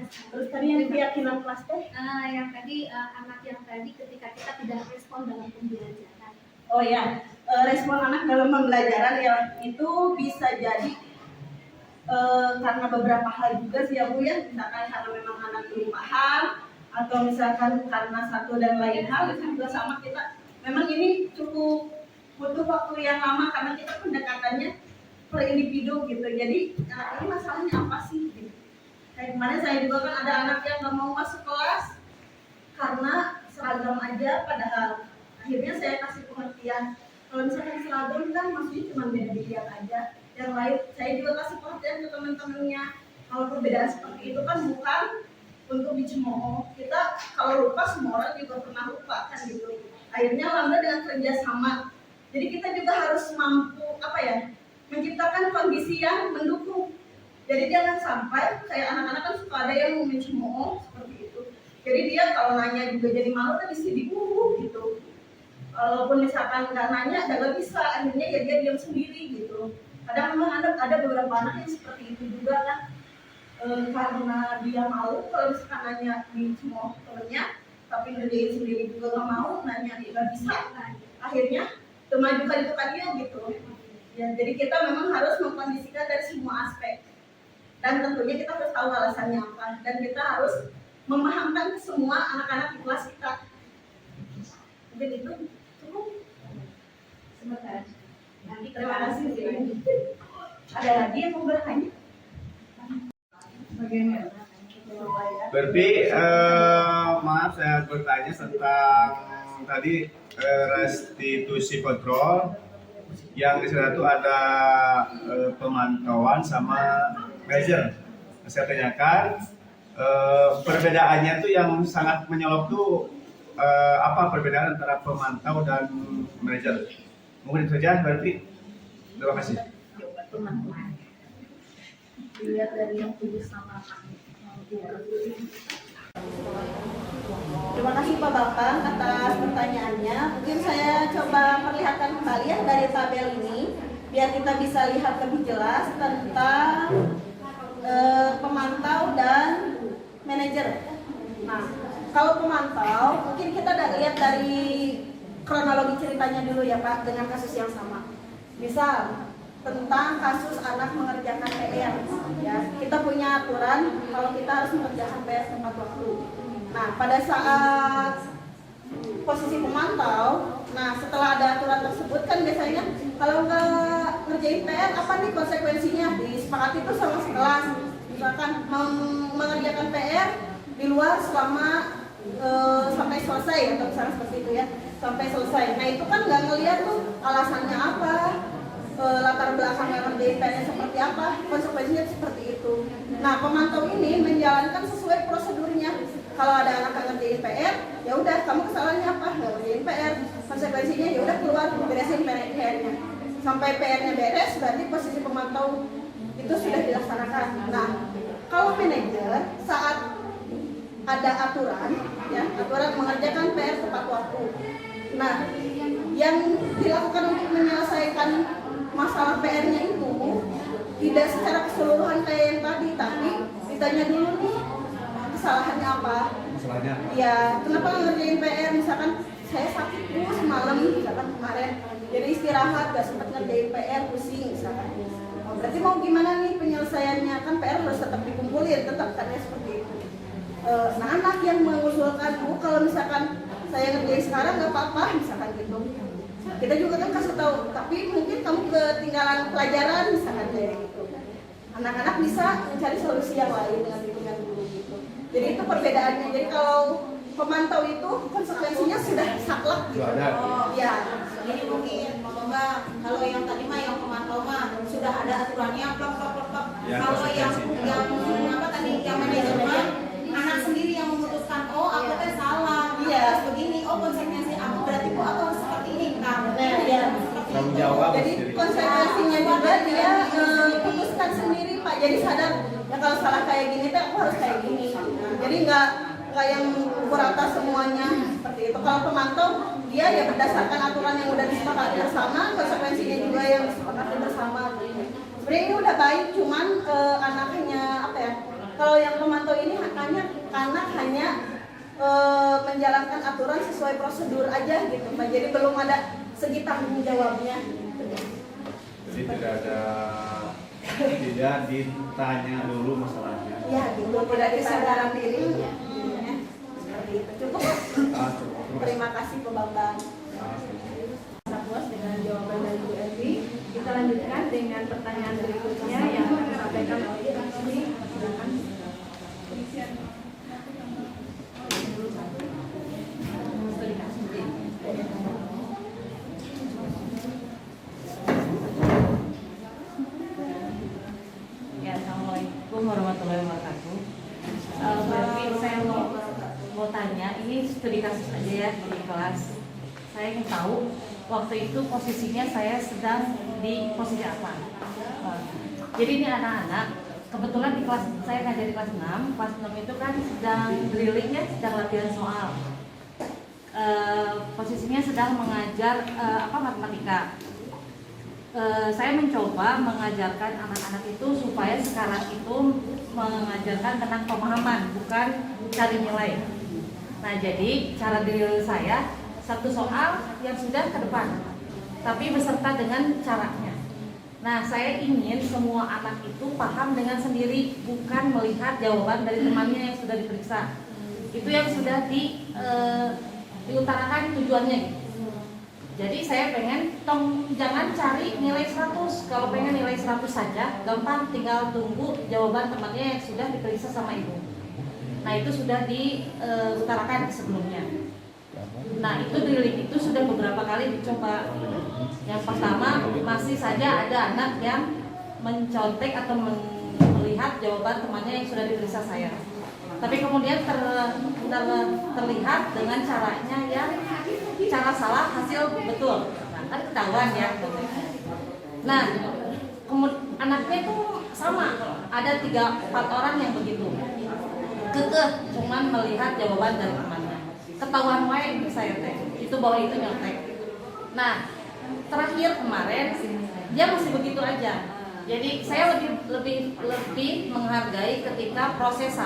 C: Terus tadi yang keyakinan kelas teh?
A: Yang tadi anak yang tadi ketika kita tidak respon dalam pembelajaran.
C: Oh ya, respon anak dalam pembelajaran ya itu bisa jadi karena beberapa hal juga sih ya Bu ya. Misalkan karena memang anak belum paham, atau misalkan karena satu dan lain hal, itu juga sama kita. Memang ini cukup butuh waktu yang lama karena kita pendekatannya per individu gitu. Jadi anak ini masalahnya apa sih? Gitu. Kayak kemarin saya juga kan ada anak yang nggak mau masuk kelas karena seragam aja, padahal akhirnya saya kasih pengertian. Kalau misalkan seragam kan maksudnya cuma beda dilihat aja. Yang lain saya juga kasih pengertian ke teman-temannya. Kalau perbedaan seperti itu kan bukan untuk dicemooh. Kita kalau lupa semua orang juga pernah lupa kan gitu. Akhirnya alhamdulillah dengan kerjasama. Jadi kita juga harus mampu menciptakan kondisi yang mendukung. Jadi jangan sampai kayak anak-anak kan suka ada yang mau mencemooh seperti itu. Jadi dia kalau nanya juga jadi malu tapi sih diburu gitu. Walaupun misalkan nggak nanya, nggak bisa, akhirnya ya dia diam sendiri gitu. Kadang memang ada beberapa anak yang seperti itu juga kan. Karena dia malu kalau misalkan nanya dicemooh temennya, tapi ngerjain sendiri juga nggak mau, nanya nggak bisa. Akhirnya memajukan itu kan dia gitu. Ya, jadi kita memang harus mengkondisikan dari semua aspek. Dan tentunya kita harus tahu alasannya apa, dan kita harus memahamkan semua anak-anak di kelas kita. Mungkin itu cukup.
D: Sebentar. Nanti
C: Terima kasih. Ada lagi yang mau bertanya?
D: bagaimana?
F: Berarti maaf saya bertanya tentang tadi restitusi kontrol yang di sana tuh ada pemantauan sama measure. Saya tanyakan perbedaannya tuh yang sangat menyolok tuh apa perbedaan antara pemantau dan manajer? Mungkin itu saja berarti. Terima kasih.
A: Dilihat dari yang tulis sama kami.
C: Terima kasih Pak Bambang atas pertanyaannya. Mungkin saya coba perlihatkan kembali ya dari tabel ini, biar kita bisa lihat lebih jelas tentang pemantau dan manajer. Nah, kalau pemantau, mungkin kita lihat dari kronologi ceritanya dulu ya Pak, dengan kasus yang sama. Misal tentang kasus anak mengerjakan PR, ya kita punya aturan kalau kita harus mengerjakan PR tepat waktu. Nah, pada saat posisi pemantau, nah setelah ada aturan tersebut kan biasanya kalau nggak ngerjain PR apa nih konsekuensinya? Disepakati itu sama sekelas, misalkan mengerjakan PR di luar selama sampai selesai atau misalnya seperti itu ya, sampai selesai. Nah itu kan nggak ngeliat tuh alasannya apa, latar belakang yang ngerjain PR-nya seperti apa, konsekuensinya seperti itu. Nah, pemantau ini menjalankan sesuai prosedurnya. Kalau ada anak yang ngerjain PR, ya udah kamu kesalahannya apa? Ngerjain PR. Konsekuensinya ya udah keluar beresin PR-nya. Sampai PR-nya beres, berarti posisi pemantau itu sudah dilaksanakan. Nah, kalau manajer saat ada aturan, ya aturan mengerjakan PR tepat waktu. Nah, yang dilakukan untuk menyelesaikan masalah PR-nya itu tidak secara keseluruhan kayak yang tadi, tapi ditanya dulu nih kesalahannya apa.
F: Masalahnya
C: Ya, kenapa nggak ngerjain PR? Misalkan saya sakit semalam, misalkan kemarin, jadi istirahat, gak sempat ngerjain PR, pusing misalkan. Oh, berarti mau gimana nih penyelesaiannya? Kan PR harus tetap dikumpulin, tetap katanya seperti itu. Nah, anak yang mengusulkan, kalau misalkan saya ngerjain sekarang nggak apa-apa, misalkan gitu. Kita juga kan kasih tahu, tapi mungkin kamu ketinggalan pelajaran, misalkan kayak gitu. Anak-anak bisa mencari solusi yang lain dengan hitungan dulu gitu. Jadi itu perbedaannya. Jadi kalau pemantau itu konsekuensinya sudah saklek gitu.
D: Oh,
C: Ya.
D: Jadi mungkin Mbak, kalau yang tadi mah yang pemantau mah sudah ada aturannya, plak.
F: Ya,
D: Kalau yang
F: konsekuensinya.
D: apa tadi yang manajer mah anak sendiri yang memutuskan, oh aku teh salah,
C: Iya.
D: harus begini, oh konsekuensi aku berarti kok aku harus seperti ini, kamu
C: Iya.
F: tanggung jawab
C: Jadi
F: sendiri.
C: konsekuensinya juga dia putuskan sendiri Pak. Jadi sadar ya kalau salah kayak gini tuh aku harus kayak gini. Jadi nggak yang pukul rata semuanya seperti itu. Kalau pemantau dia ya berdasarkan aturan yang udah disepakati bersama, konsekuensinya juga yang disepakati bersama. Sebenarnya ini udah baik, cuman anaknya apa ya? Kalau yang pemantau ini anak hanya menjalankan aturan sesuai prosedur aja gitu Pak. Jadi belum ada segi tanggung jawabnya.
F: Jadi tidak ditanya dulu masalahnya.
C: Ya, gitu. Tidak disadaran diri. Ya. Seperti itu. Cukup.
F: Cukup.
C: Terima kasih Pak Bambang.
B: Sangat puas dengan jawaban dari Bu Evi. Kita lanjutkan dengan pertanyaan berikutnya yang akan disampaikan oleh Bu Evi. Silakan.
G: Ya, Assalamualaikum warahmatullahi wabarakatuh. Berarti saya mau tanya, ini studi kasus aja ya di kelas. Saya ingin tahu waktu itu posisinya saya sedang di posisi apa. Jadi ini anak-anak, kebetulan di kelas saya ngajar di kelas 6. Kelas 6 itu kan sedang drilling ya, sedang latihan soal. Posisinya sedang mengajar matematika. Saya mencoba mengajarkan anak-anak itu supaya sekarang itu mengajarkan tentang pemahaman, bukan cari nilai. Nah, jadi cara drill saya satu soal yang sudah ke depan, tapi beserta dengan caranya. Nah, saya ingin semua anak itu paham dengan sendiri, bukan melihat jawaban dari temannya yang sudah diperiksa. Itu yang sudah diutarakan tujuannya gitu. Jadi saya pengen jangan cari nilai 100. Kalau pengen nilai 100 saja, gampang, tinggal tunggu jawaban temannya yang sudah diperiksa sama ibu. Nah, itu sudah diutarakan sebelumnya. Nah, itu drilling itu sudah beberapa kali dicoba. Yang pertama, masih saja ada anak yang mencontek atau melihat jawaban temannya yang sudah diperiksa saya. Tapi kemudian terlihat dengan caranya yang cara salah, hasil betul. Nah, kan ketahuan ya. Nah, anaknya itu sama, ada 3-4 orang yang begitu. Kekeh cuman melihat jawaban dari temannya. Ketahuan wae saya teh. Itu bahwa itu nyontek. Nah, terakhir kemarin dia masih begitu aja. Jadi saya lebih menghargai ketika proses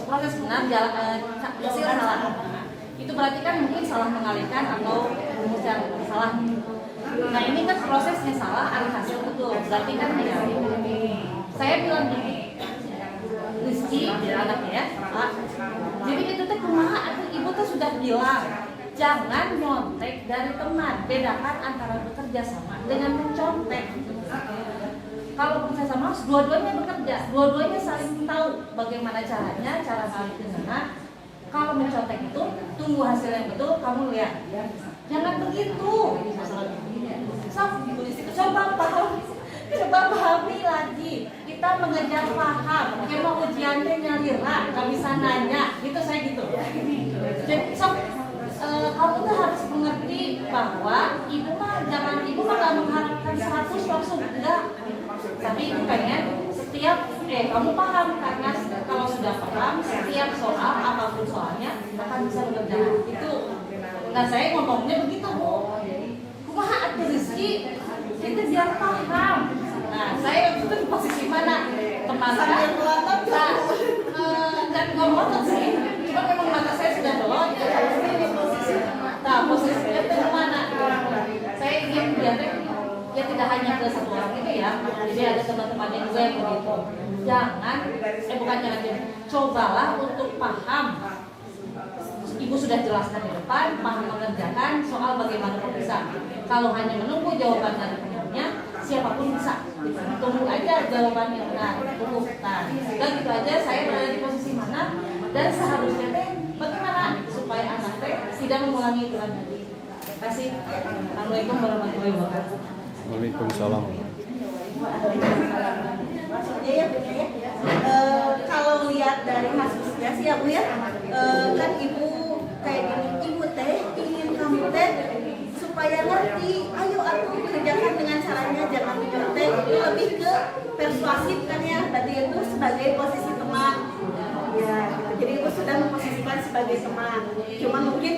G: proses benar hasil salah. Itu berarti kan mungkin salah mengalihkan atau rumus yang salah. Nah, ini kan prosesnya salah, ada hasil betul. Berarti kan ya. Saya bilang gini, Rizky, anaknya ya, Pak. Jadi itu teh kumaha atuh ibu tuh sudah bilang, jangan nyontek dari teman. Bedakan antara bekerja sama dengan mencontek. Kalau bekerja sama, dua-duanya bekerja, dua-duanya saling tahu bagaimana caranya, cara saling dengan. Kalau mencontek itu, tunggu hasil yang betul, kamu lihat. Jangan begitu. So, polisi coba pahami lagi. Kita mengejar paham. Kayak mau ujiannya nyalira, nggak bisa nanya. Gitu saya gitu. Jadi kamu tuh harus mengerti bahwa ibu mah nggak mengharapkan 100 langsung enggak. Tapi ibu pengen setiap kamu paham, karena kalau sudah paham setiap soal apapun soalnya akan bisa mengerjakan itu. Nah saya ngomongnya begitu Bu. Kumaha atuh rezeki itu biar paham. Nah saya itu di posisi mana? Teman kan? Dan ngomong sih, cuma memang mata saya sudah belok. Nah posisinya itu mana? Saya ingin biar ya tidak hanya ke satu orang itu ya, jadi ada teman-temannya juga yang begitu. Bukannya aja, cobalah untuk paham. Ibu sudah jelaskan di depan, paham mengerjakan soal bagaimana bisa. Kalau hanya menunggu jawaban dari penjawabnya, siapapun bisa. Tunggu aja jawabannya. Nah, tunggu. Nah, dan gitu aja saya berada di posisi mana dan seharusnya bagaimana supaya anak tidak mengulangi itu lagi. Terima kasih. Assalamualaikum warahmatullahi wabarakatuh.
F: Waalaikumsalam.
C: Maksudnya ya Bunda ya, kalau lihat dari kasusnya sih ya Bu ya, kan ibu kayak gini, ibu teh ingin kamu teh supaya ngerti, ayo aku kerjakan dengan caranya, jangan menyontek. Itu lebih ke persuasif kan ya, berarti itu sebagai posisi teman ya gitu. Jadi ibu sudah memposisikan sebagai teman, cuma mungkin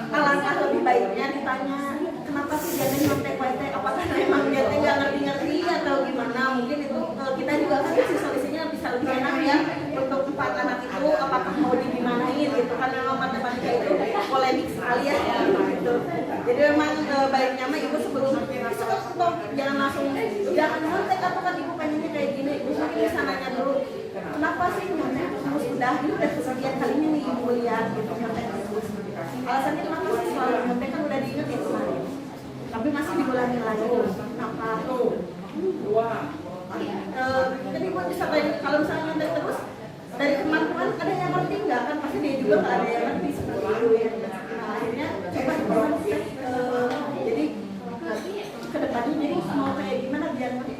C: alangkah lebih baiknya ditanya, kenapa sih dia nyontek teh, apakah memang dia teh nggak ngerti atau gimana. Mungkin itu kita juga kan solusinya bisa lebih enak ya untuk 4 anak itu, apakah mau dimanain gitu kan. Memang matematika itu polemik sekali ya gitu. Jadi memang baiknya mah ibu sebelum jangan langsung jangan nyontek, apakah ibu pengennya kayak gini, ibu mungkin bisa nanya dulu, kenapa sih nyontek terus. Udah kesekian kalinya nih ibu lihat gitu nyontek terus, alasannya kenapa sih selalu nyontek, kan udah diingetin kemarin tapi masih diulangi lagi, kenapa tuh. Jadi ibu bisa tanya, kalau misalnya nyontek terus dari teman-teman ada yang ngerti nggak, kan pasti dia juga nggak ada yang ngerti seperti itu ya. Nah, akhirnya coba dikomunikasi, jadi kedepannya jadi mau kayak gimana biar ngerti,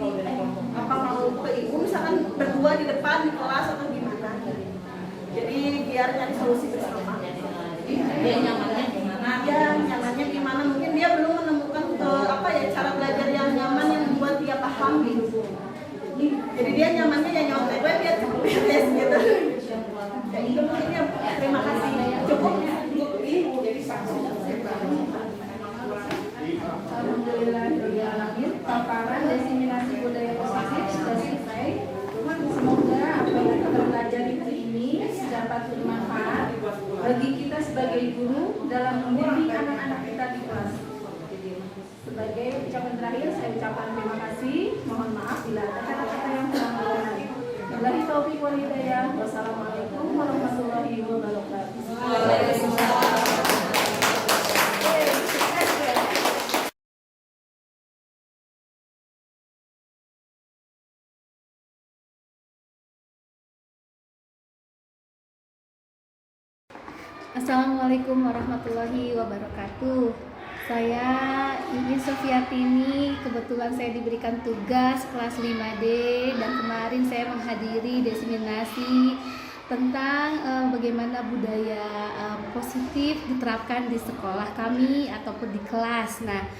C: apa mau ke ibu misalkan berdua di depan di kelas atau gimana, jadi biar nyari solusi bersama.
G: Dia nyamannya gimana?
C: Ya nyamannya gimana, mungkin dia belum menemukan cara belajar yang nyaman yang membuat dia paham gitu. Jadi dia nyamannya ya nyontek biar cepet beres gitu. Ya itu mungkin ya. Terima kasih. Cukup.
B: Alhamdulillahirrahmanirrahim. Paparan diseminasi budaya positif sudah selesai. Semoga apa yang kita belajar hari ini dapat bermanfaat bagi kita sebagai guru dalam membimbing anak-anak kita di kelas. Sebagai ucapan terakhir, saya ucapkan terima kasih. Mohon maaf bila ada kata-kata yang kurang berkenan. Wabillahi taufiq wal hidayah. Wassalamualaikum warahmatullahi wabarakatuh.
A: Assalamualaikum warahmatullahi wabarakatuh. Saya Iin Sofiatini, kebetulan saya diberikan tugas kelas 5D dan kemarin saya menghadiri diseminasi tentang bagaimana budaya positif diterapkan di sekolah kami ataupun di kelas. Nah,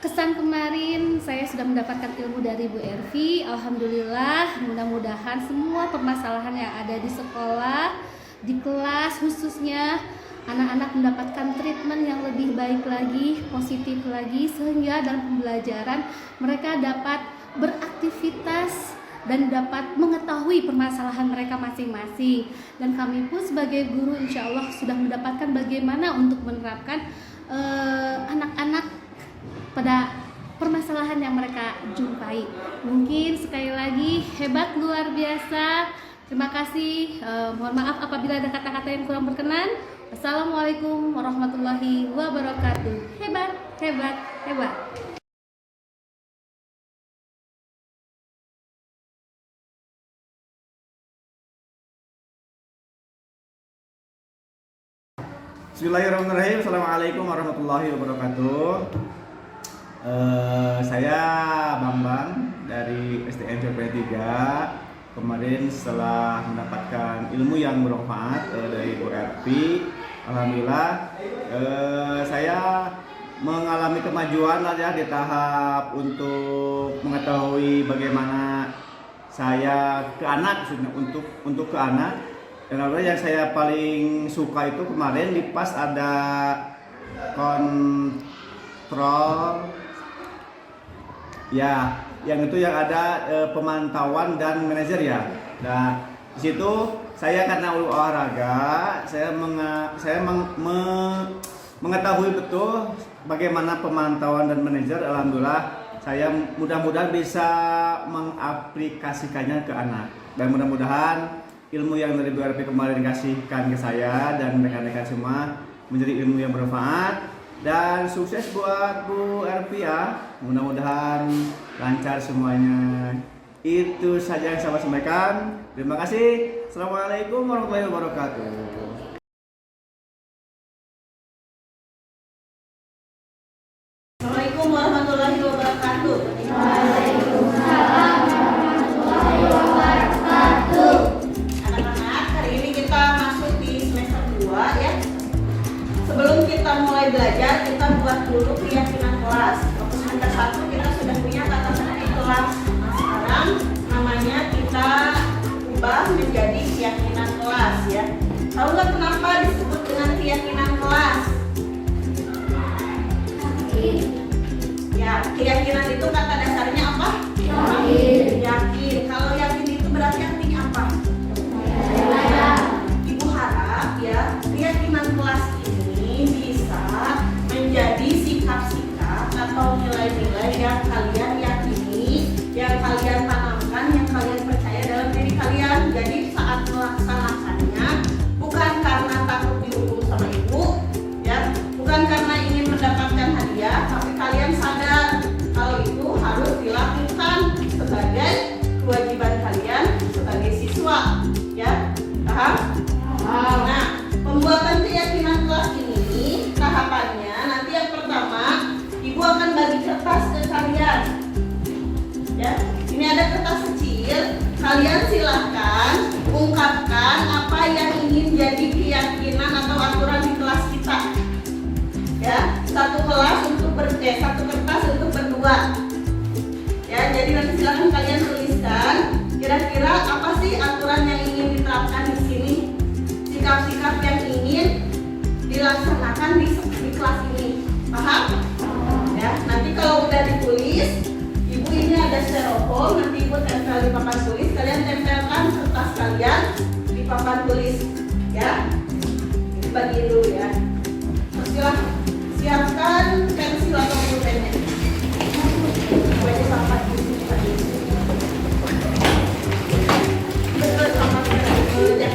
A: kesan kemarin saya sudah mendapatkan ilmu dari Bu Ervi. Alhamdulillah, mudah-mudahan semua permasalahan yang ada di sekolah, di kelas khususnya, anak-anak mendapatkan treatment yang lebih baik lagi, positif lagi, sehingga dalam pembelajaran mereka dapat beraktivitas dan dapat mengetahui permasalahan mereka masing-masing. Dan kami pun sebagai guru insya Allah sudah mendapatkan bagaimana untuk menerapkan anak-anak pada permasalahan yang mereka jumpai. Mungkin sekali lagi hebat, luar biasa. Terima kasih. Mohon maaf apabila ada kata-kata yang kurang berkenan. Assalamualaikum warahmatullahi wabarakatuh. Hebat, hebat, hebat.
F: Bismillahirrahmanirrahim. Assalamualaikum warahmatullahi wabarakatuh. Saya Bambang dari SDN CP 3. Kemarin setelah mendapatkan ilmu yang bermanfaat dari Bu Erpi, alhamdulillah saya mengalami kemajuan lah ya di tahap untuk mengetahui bagaimana saya ke anak, maksudnya untuk ke anak. Dan alhamdulillah yang saya paling suka itu kemarin di pas ada kontrol ya, yang itu yang ada pemantauan dan manajer ya. Nah di situ saya karena olahraga saya mengetahui betul bagaimana pemantauan dan manajer. Alhamdulillah saya mudah-mudahan bisa mengaplikasikannya ke anak, dan mudah-mudahan ilmu yang dari Bu RP kemarin dikasihkan ke saya dan rekan-rekan semua menjadi ilmu yang bermanfaat. Dan sukses buat Bu RP ya, mudah-mudahan lancar semuanya. Itu saja yang saya sampaikan. Terima kasih. Assalamualaikum warahmatullahi wabarakatuh.
C: Assalamualaikum warahmatullahi wabarakatuh. Anak-anak, hari ini kita masuk di semester 2 ya. Sebelum kita mulai belajar, kita buat dulu keyakinan kelas. Waktu semester 1 kita sudah punya kata kunci kelas. Nah, sekarang namanya kita ubah menjadi keyakinan kelas ya. Tahu nggak kenapa disebut dengan keyakinan kelas? Ya, keyakinan itu kata dasarnya apa? Yakin. Kalau yakin itu berarti artinya apa? Ibu harap ya, keyakinan kelas ini bisa menjadi sikap-sikap atau nilai-nilai yang kalian yakini, yang kalian tanamkan, yang kalian percaya dalam diri kalian. Jadi saat melaksanakannya bukan karena takut dihukum sama ibu, ya, bukan karena ingin mendapatkan hadiah, tapi kalian sadar kalau itu harus dilakukan sebagai kewajiban kalian sebagai siswa, ya, paham? Nah, pembuatan keyakinan kelas ini tahapannya nanti yang pertama ibu akan bagi kertas ke kalian, ya. Ini ada kertas kecil, kalian silahkan ungkapkan apa yang ingin jadi keyakinan atau aturan di kelas kita. Ya, satu kertas untuk berdua. Ya, jadi nanti silakan kalian tuliskan kira-kira apa sih aturan yang ingin diterapkan di sini, sikap-sikap yang ingin dilaksanakan di kelas ini. Paham? Ya, nanti kalau udah ditulis, ibu ini ada styrofoam, nanti ibu tempel di papan tulis, kalian tempelkan kertas kalian di papan tulis. Ya, bagi dulu ya. Silahkan siapkan pensil atau pulpennya. Wajib sampah di sini tadi. Betul sama ya.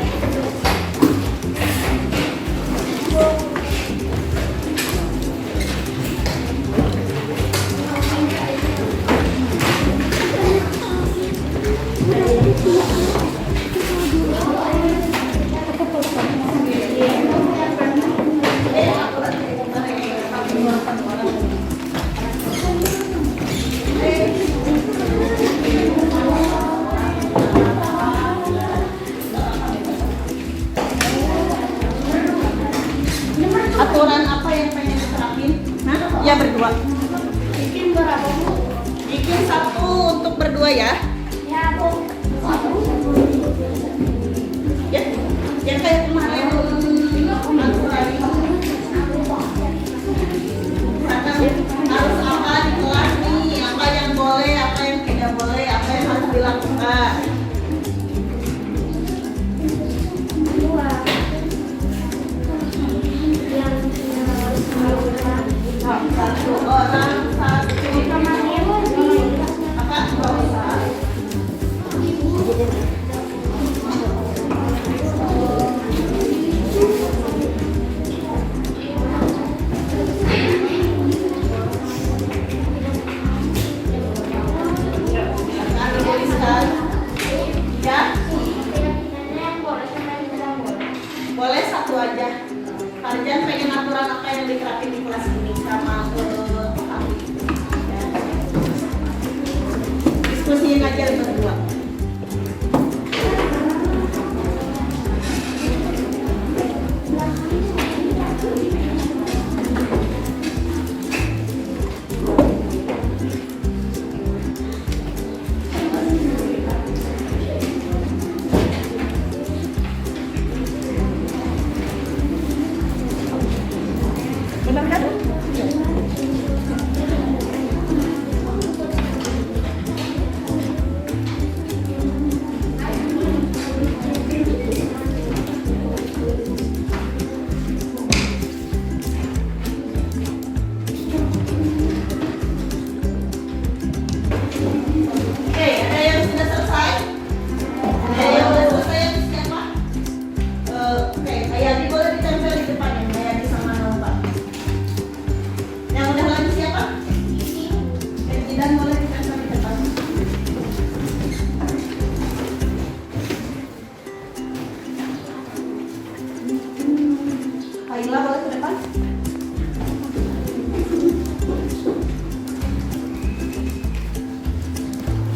C: Adila boleh ke depan.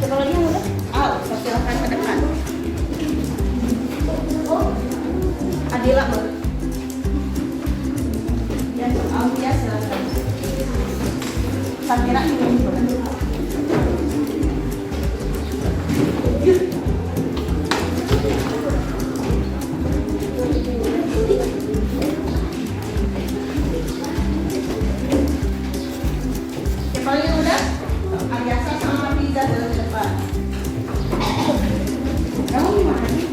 C: Siapa lagi yang udah? Silakan ke depan. Adila boleh. Ya, ya silakan. Sakira ini boleh. Siapa lagi yang udah? Ariasa sama Riza boleh ke depan. Kamu gimana nih?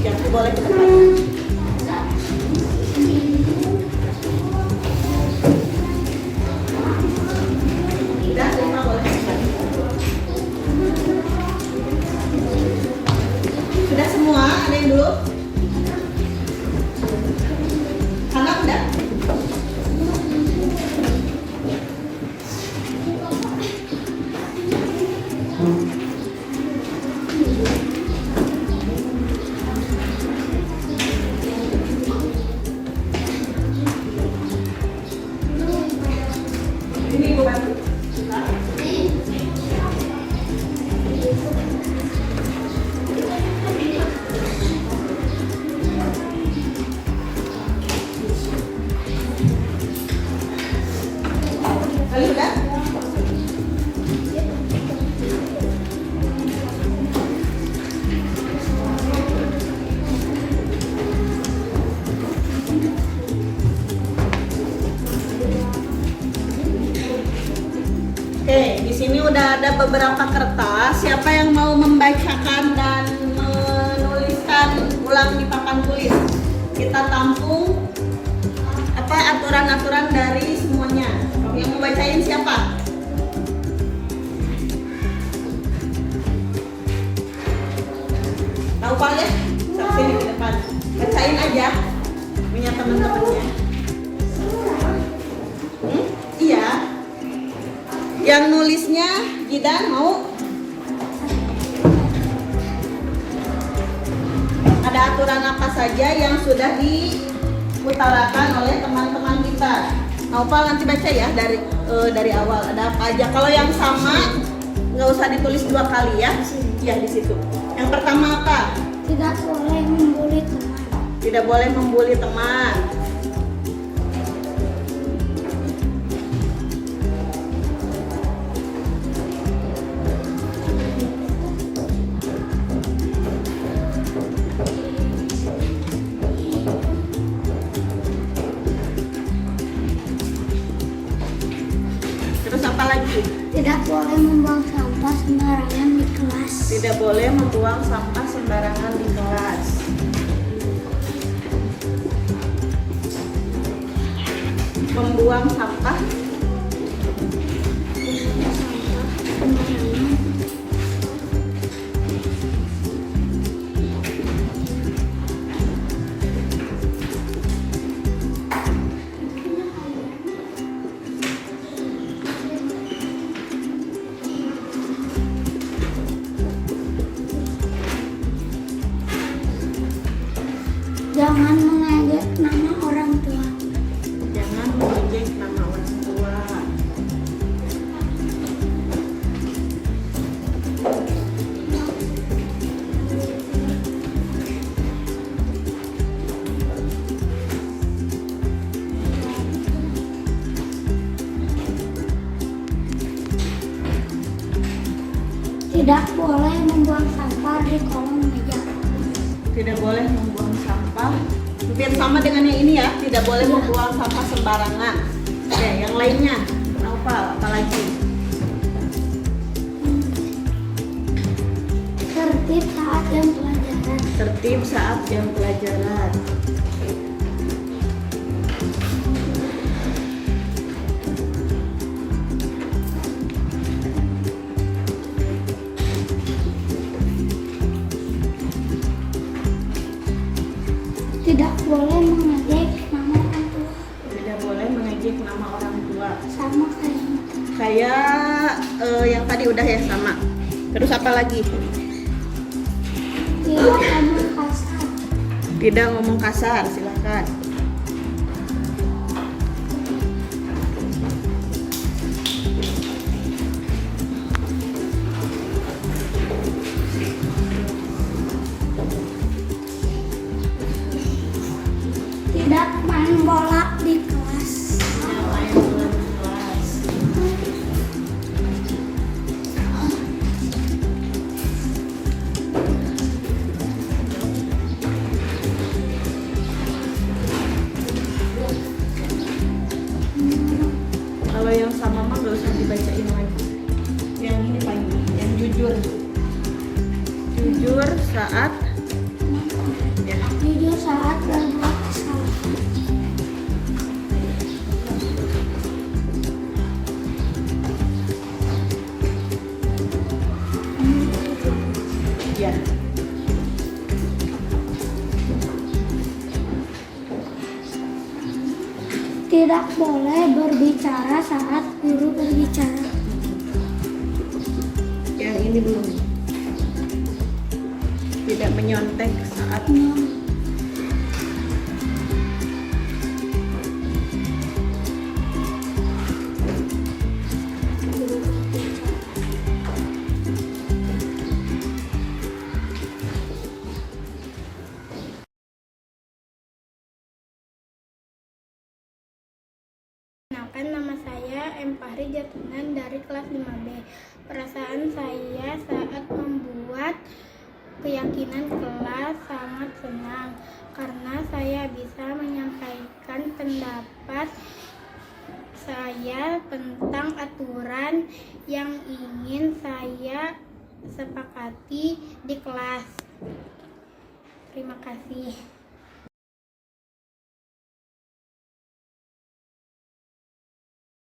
C: Yang boleh ke depan. Udah, Lima boleh ke depan. Sudah semua? Ada yang dulu? Hana udah? Ini Ibu bantu. Kali udah? Oke, di sini udah ada beberapa kertas. Siapa yang mau membacakan dan menuliskan ulang di papan tulis? Kita tampung apa aturan-aturan dari semuanya. Yang mau bacain siapa? Tahu Pak ya? Sini ke depan. Bacain aja punya teman-temannya. Iya. Yang nulisnya Jidan mau? Ada aturan apa saja yang sudah diutarakan oleh teman-teman kita? Naupal nanti baca ya dari awal. Ada apa aja? Kalau yang sama nggak usah ditulis 2 kali ya. Iya di situ. Yang pertama apa?
E: Tidak boleh membuli teman.
C: Tidak boleh membuli teman. Terus apa lagi?
E: Tidak boleh membuang sampah sembarangan di kelas.
C: Tidak boleh membuang sampah sembarangan di kelas. Membuang sampah
E: Sembarangan. Jangan mengejek nama orang tua.
C: Jangan mengejek nama orang tua.
E: Tidak boleh membuang sampah di kolong meja.
C: Tidak boleh membuang sampah. Hampir sama dengan yang ini ya. Tidak boleh membuang sampah sembarangan. Oke, yang lainnya. Naufal, apalagi?
E: Tertib saat jam pelajaran.
C: Tertib saat jam pelajaran.
E: Tidak boleh mengejek nama orang tua.
C: Tidak boleh mengejek nama orang tua.
E: Sama kayak
C: Kayak yang tadi udah ya sama. Terus apa lagi?
E: Tidak ngomong kasar.
C: Tidak ngomong kasar, silakan.
E: Tidak main bola di kelas.
C: Kalau yang sama mah nggak usah dibacain lagi. Yang ini Pak, yang jujur. Jujur saat ya.
E: Jujur saat berbuat salah.
C: Ya.
E: Tidak boleh berbicara saat guru berbicara.
C: Yang ini belum. Tidak menyontek saat
E: Kenalkan, nama saya M. Fahri Jatunan dari kelas 5B. Perasaan saya saat membuat keyakinan kelas sangat senang karena saya bisa menyampaikan pendapat saya tentang aturan yang ingin saya sepakati di kelas. Terima kasih.